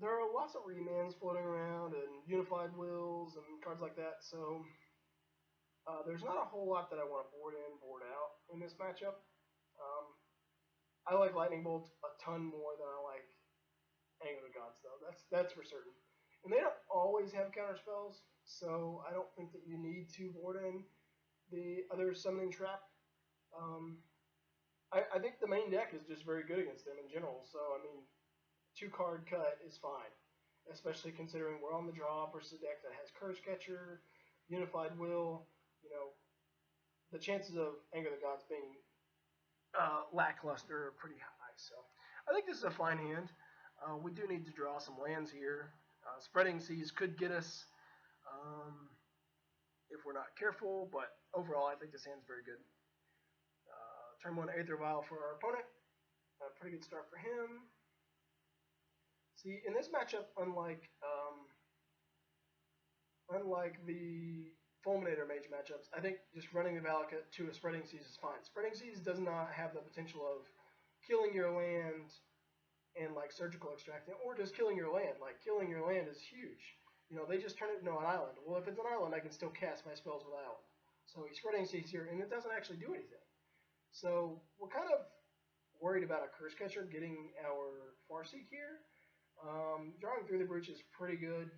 Speaker 1: there are lots of remands floating around and unified wills and cards like that, so there's not a whole lot that I want to board in, board out in this matchup. Um, I like Lightning Bolt a ton more than I like Anger of the Gods, though. That's for certain. And they don't always have counter spells, so I don't think that you need to board in the other summoning trap. Um, I think the main deck is just very good against them in general, so I mean, 2-card cut is fine, especially considering we're on the draw versus a deck that has Curse Catcher, Unified Will. You know, the chances of Anger of the Gods being lackluster are pretty high. So I think this is a fine hand. We do need to draw some lands here. Spreading Seas could get us if we're not careful, but overall I think this hand's very good. Turn 1 Aether Vial for our opponent. A pretty good start for him. See, in this matchup, unlike the Fulminator Mage matchups, I think just running the Valakut to a Spreading Seas is fine. Spreading Seas does not have the potential of killing your land and like surgical extracting, or just killing your land. Like, killing your land is huge. You know, they just turn it into an island. Well, if it's an island, I can still cast my spells with island. So he's Spreading Seas here, and it doesn't actually do anything. So we're kind of worried about a Curse Catcher getting our Farseek here. Drawing through the breach is pretty good,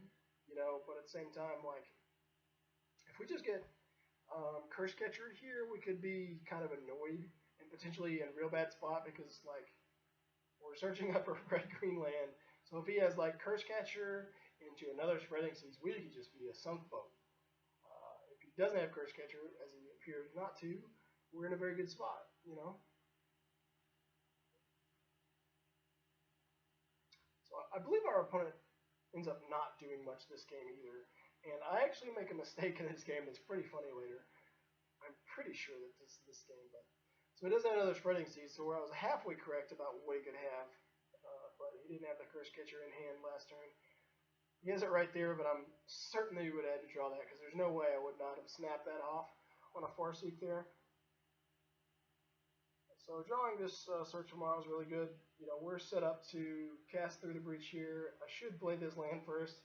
Speaker 1: you know, but at the same time, like, if we just get Curse Catcher here, we could be kind of annoyed and potentially in a real bad spot because, like, we're searching up for red-green land. So if he has, like, Curse Catcher into another Spreading Seas, we could just be a sunk boat. If he doesn't have Curse Catcher, as he appears not to, we're in a very good spot, you know? So I believe our opponent ends up not doing much this game either. And I actually make a mistake in this game that's pretty funny later. I'm pretty sure that this is this game, but so he doesn't have another Spreading Seas, so where I was halfway correct about what he could have, but he didn't have the Curse Catcher in hand last turn. He has it right there, but I'm certain that he would have had to draw that because there's no way I would not have snapped that off on a Farseek there. So drawing this Search for Tomorrow is really good. You know, we're set up to cast through the breach here. I should play this land first,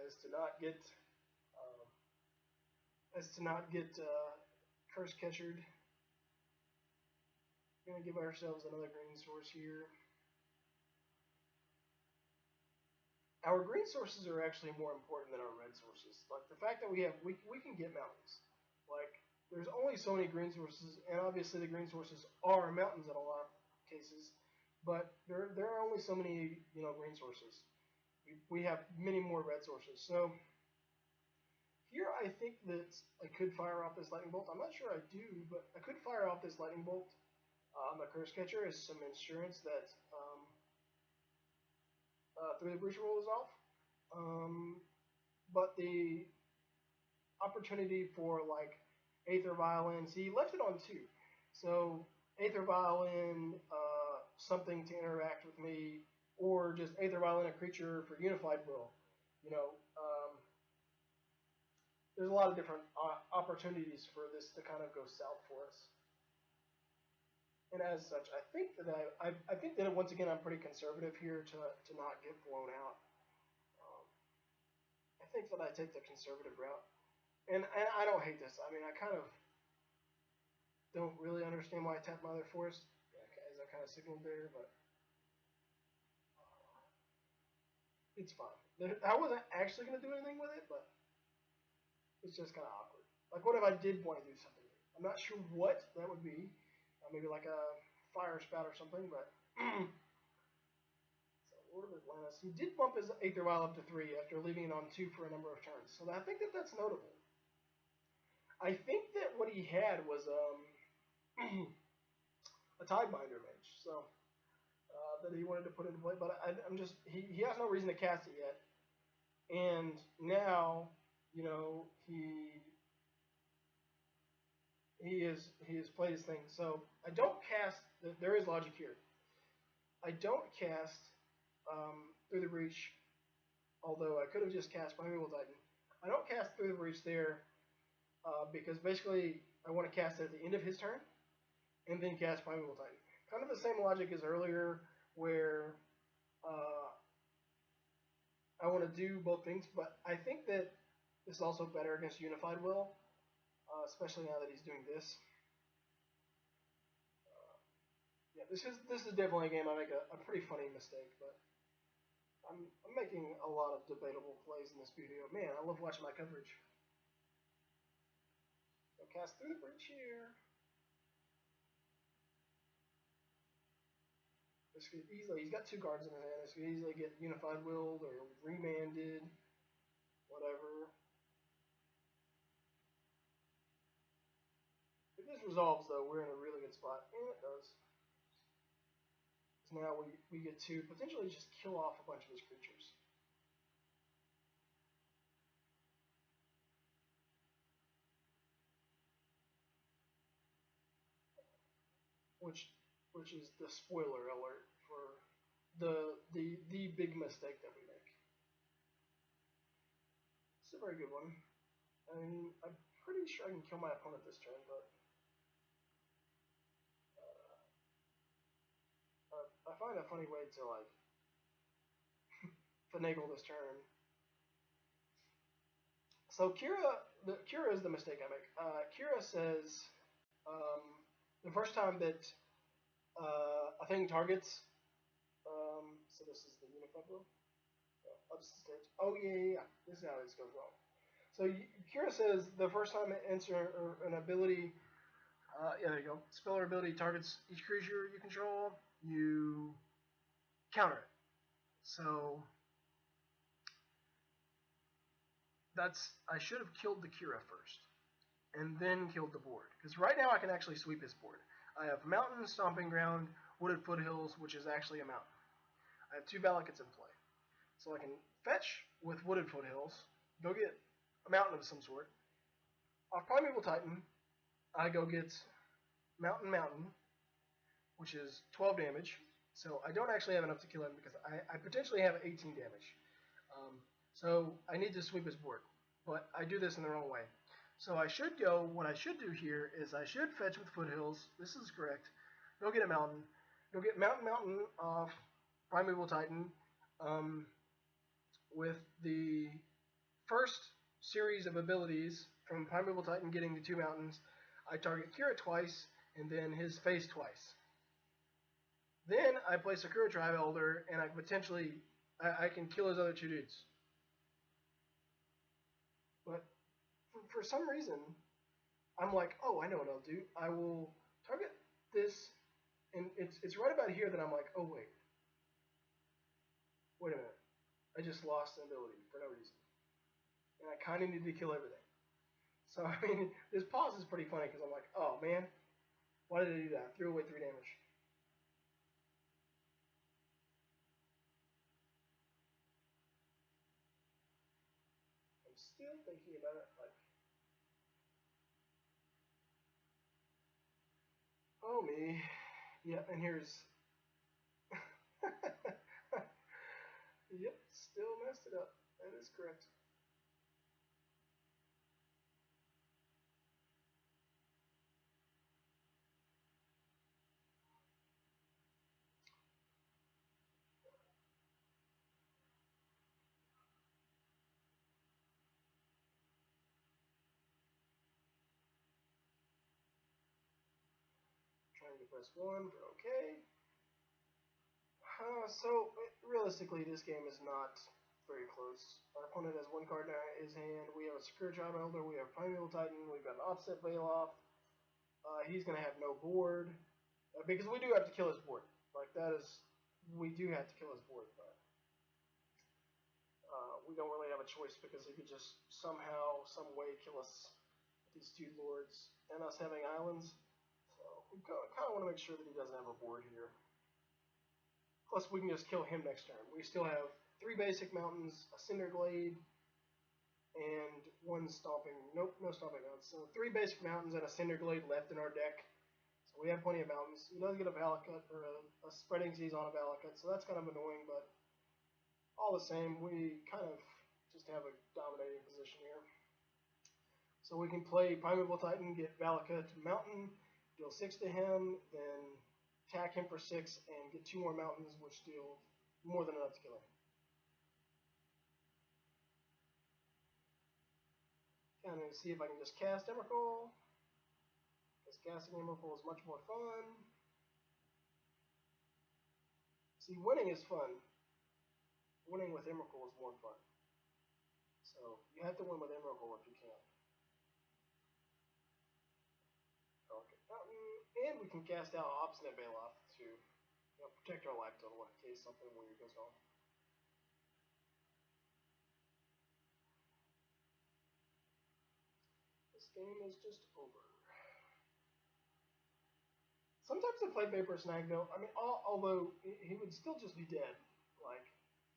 Speaker 1: as to not get Curse Catchered. Gonna give ourselves another green source here. Our green sources are actually more important than our red sources. Like, the fact that we can get mountains. Like, there's only so many green sources, and obviously the green sources are mountains in a lot of cases, but there are only so many, you know, green sources. We have many more red sources. So here I think that I could fire off this lightning bolt. I'm not sure I do, but I could fire off this lightning bolt on the Curse Catcher as some insurance that through the breach roll is off. But the opportunity for, like, Aether Violin, see, he left it on 2. So Aether Violin, something to interact with me, or just Aether Violin, a creature for Unified Will. You know, there's a lot of different opportunities for this to kind of go south for us. And as such, I think that I think that once again I'm pretty conservative here to not get blown out. I think that I take the conservative route, and I don't hate this. I mean, I kind of don't really understand why I tapped my other force, as I kind of signaled there, but It's fine. I wasn't actually going to do anything with it, but it's just kind of awkward. Like, what if I did want to do something? I'm not sure what that would be. Maybe like a fire spout or something, but. So, Lord of Atlantis. He did bump his Aether Vial up to 3 after leaving it on 2 for a number of turns. So I think that that's notable. I think that what he had was a Tidebinder mage, so that he wanted to put into play. But I'm just he has no reason to cast it yet, and now he has played his thing. So I don't cast. There is logic here. I don't cast Through the Breach, although I could have just cast Primeval Titan. I don't cast Through the Breach there because basically I want to cast it at the end of his turn and then cast Primeval Titan. Kind of the same logic as earlier, where uh, I want to do both things, but I think that this is also better against Unified Will, especially now that he's doing this. Yeah, this is definitely a game I make a pretty funny mistake, but I'm making a lot of debatable plays in this video. Man, I love watching my coverage. So cast Through the Breach here. This could easily, he's got 2 cards in his hand. This could easily get Unified Willed or Remanded, whatever. If this resolves, though, we're in a really good spot, and it does. So now we get to potentially just kill off a bunch of his creatures. Which is the spoiler alert for the big mistake that we make. It's a very good one. I mean, I'm pretty sure I can kill my opponent this turn, but I find a funny way to like finagle this turn. So Kira is the mistake I make. Kira says the first time that a thing targets. So this is the Unified Will. Upstage. Oh yeah. This is how this goes wrong. So Kira says the first time it enters an ability, yeah, there you go. Spell or ability targets each creature you control, you counter it. So I should have killed the Kira first, and then killed the board. Because right now I can actually sweep his board. I have Mountain, Stomping Ground, Wooded Foothills, which is actually a mountain. I have 2 Valakuts in play. So I can fetch with Wooded Foothills, go get a mountain of some sort. Off Primeval Titan, I go get Mountain, which is 12 damage. So I don't actually have enough to kill him because I potentially have 18 damage. So I need to sweep his board. But I do this in the wrong way. So what I should do here is I should fetch with Foothills. This is correct. Go get a mountain. Go get Mountain off Primeval Titan. With the first series of abilities from Primeval Titan getting the 2 mountains, I target Kira twice and then his face twice. Then I play Sakura Tribe Elder and I can kill his other 2 dudes. But for some reason, I'm like, oh, I know what I'll do. I will target this, and it's right about here that I'm like, oh wait a minute, I just lost an ability for no reason, and I kind of need to kill everything. So I mean, this pause is pretty funny because I'm like, oh man, why did I do that? I threw away 3 damage. I'm still thinking about it, like, oh me, yeah, and here's, yep, still messed it up. That is correct. Trying to press 1 for okay. So realistically, this game is not very close. Our opponent has one card in his hand. We have a Secure Tribe Elder. We have Primeval Titan. We've got an Offset Bailoff. He's going to have no board. Because we do have to kill his board. Like, that is... We do have to kill his board, but... we don't really have a choice because he could just somehow, some way kill us with these two lords and us having islands. So we kind of want to make sure that he doesn't have a board here. Plus, we can just kill him next turn. We still have 3 basic mountains, a Cinder Glade, and 1 stomping. Nope, no stomping mountains. So 3 basic mountains and a Cinder Glade left in our deck. So we have plenty of mountains. He does get a Valakut, or a Spreading Seas on a Valakut, so that's kind of annoying, but all the same, we kind of just have a dominating position here. So we can play Primeval Titan, get Valakut Mountain, deal 6 to him, then attack him for 6, and get 2 more mountains, which deal more than enough to kill him. Kind of see if I can just cast Emrakul, because casting Emrakul is much more fun. See, winning is fun. Winning with Emrakul is more fun. So you have to win with Emrakul if you can. Okay, and we can cast out Obstinate Bailoff to protect our life total in case something weird goes on. This game is just over. Sometimes I play Paper Snag though. I mean, although he would still just be dead. Like,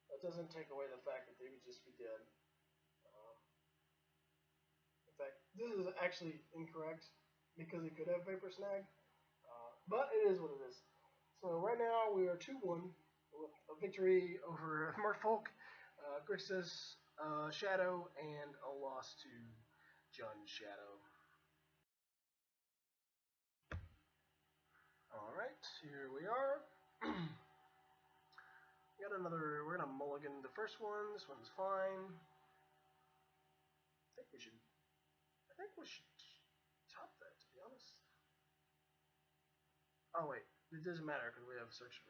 Speaker 1: that doesn't take away the fact that they would just be dead. In fact, this is actually incorrect because he could have Vapor Snag, but it is what it is. So right now we are 2-1 with a victory over Merfolk, Grixis, Shadow, and a loss to Jun Shadow. Alright, here we are. Got another, we're gonna mulligan the first one. This one's fine. I think we should top that, to be honest. Oh wait, it doesn't matter because we have search.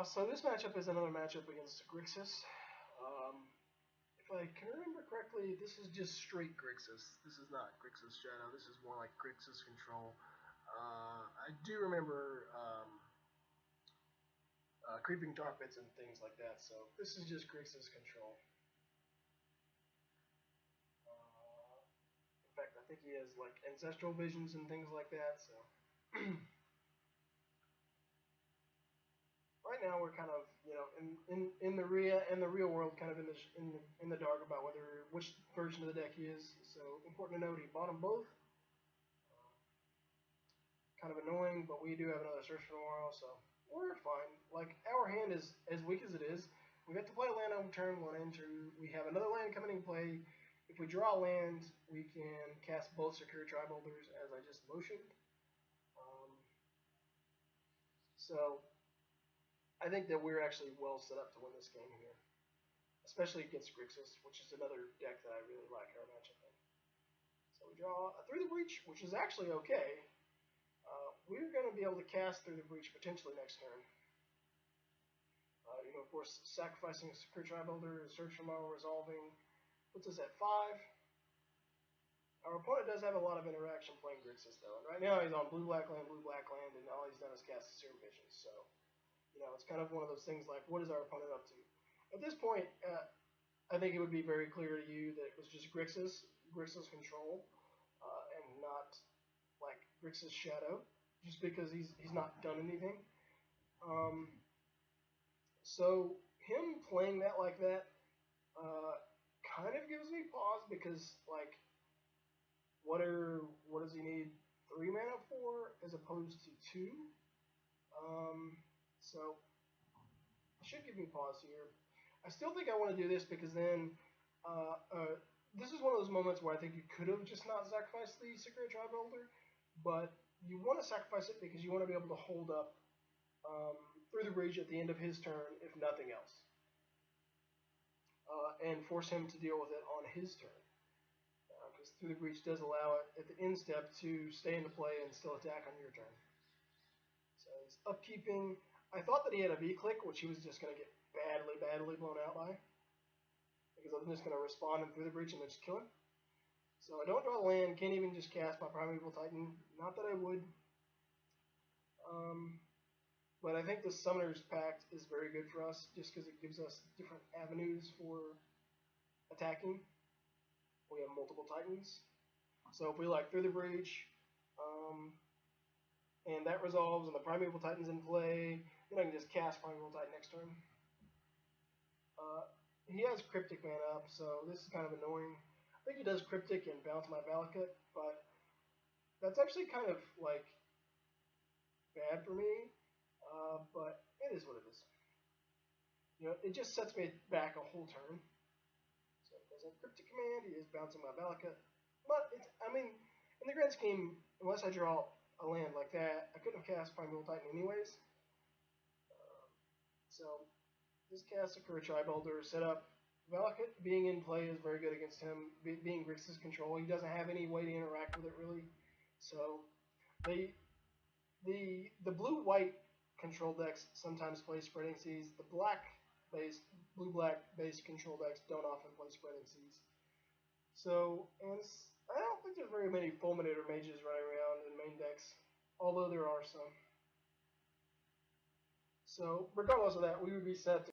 Speaker 1: So this matchup is another matchup against Grixis. If I can remember correctly, this is just straight Grixis. This is not Grixis Shadow. This is more like Grixis Control. I do remember Creeping Tar Pits and things like that, so this is just Grixis Control. In fact, I think he has like Ancestral Visions and things like that, so... Right now we're kind of, in the real world, kind of in the dark about which version of the deck he is. So important to note, he bought them both. Kind of annoying, but we do have another search tomorrow, so we're fine. Like, our hand is as weak as it is. We got to play a land on turn 1 and 2. We have another land coming in play. If we draw land, we can cast both Secure Tribe Elders, as I just motioned. So I think that we're actually well set up to win this game here, especially against Grixis, which is another deck that I really like our matchup in. So we draw a Through the Breach, which is actually okay. We're going to be able to cast Through the Breach potentially next turn. Of course, sacrificing a Secure Tribe Elder, Search for Model Resolving, puts us at 5. Our opponent does have a lot of interaction playing Grixis, though. And right now he's on blue-black land, and all he's done is cast Serum Visions. So, it's kind of one of those things like, what is our opponent up to? At this point, I think it would be very clear to you that it was just Grixis Control, and not like Grixis Shadow, just because he's not done anything. So him playing that like that kind of gives me pause because, like, what does he need 3 mana for as opposed to 2? So it should give me pause here. I still think I want to do this because then this is one of those moments where I think you could have just not sacrificed the Secret Tribe Elder, but you want to sacrifice it because you want to be able to hold up Through the Breach at the end of his turn, if nothing else, and force him to deal with it on his turn. Because Through the Breach does allow it at the end step to stay into play and still attack on your turn. So His upkeeping, I thought that he had a V-click, which he was just going to get badly blown out by. Because I'm just going to respond him through the breach and then just kill him. So I don't draw land, can't even just cast my Primeval Titan. Not that I would. But I think the Summoner's Pact is very good for us, just because it gives us different avenues for attacking. We have multiple Titans. So if we like through the breach, and that resolves, and the Primeval Titan's in play, then I can just cast Primeval Titan next turn. He has Cryptic Man up, so this is kind of annoying. I think he does Cryptic and bounce my Valakut, but that's actually kind of like bad for me. But it is what it is. You know, it just sets me back a whole turn. So he does have Cryptic Command. He is bouncing my Valakut, but it's, I mean, in the grand scheme, unless I draw a land like that, I couldn't have cast Primeval Titan anyways. So this cast a Courage Tribeholder set up. Valakut being in play is very good against him, being Grixis control. He doesn't have any way to interact with it really. So the blue-white control decks sometimes play Spreading Seas. The blue-black based control decks don't often play Spreading Seas. So, and I don't think there's very many Fulminator mages running around in main decks, although there are some. So regardless of that, we would be set to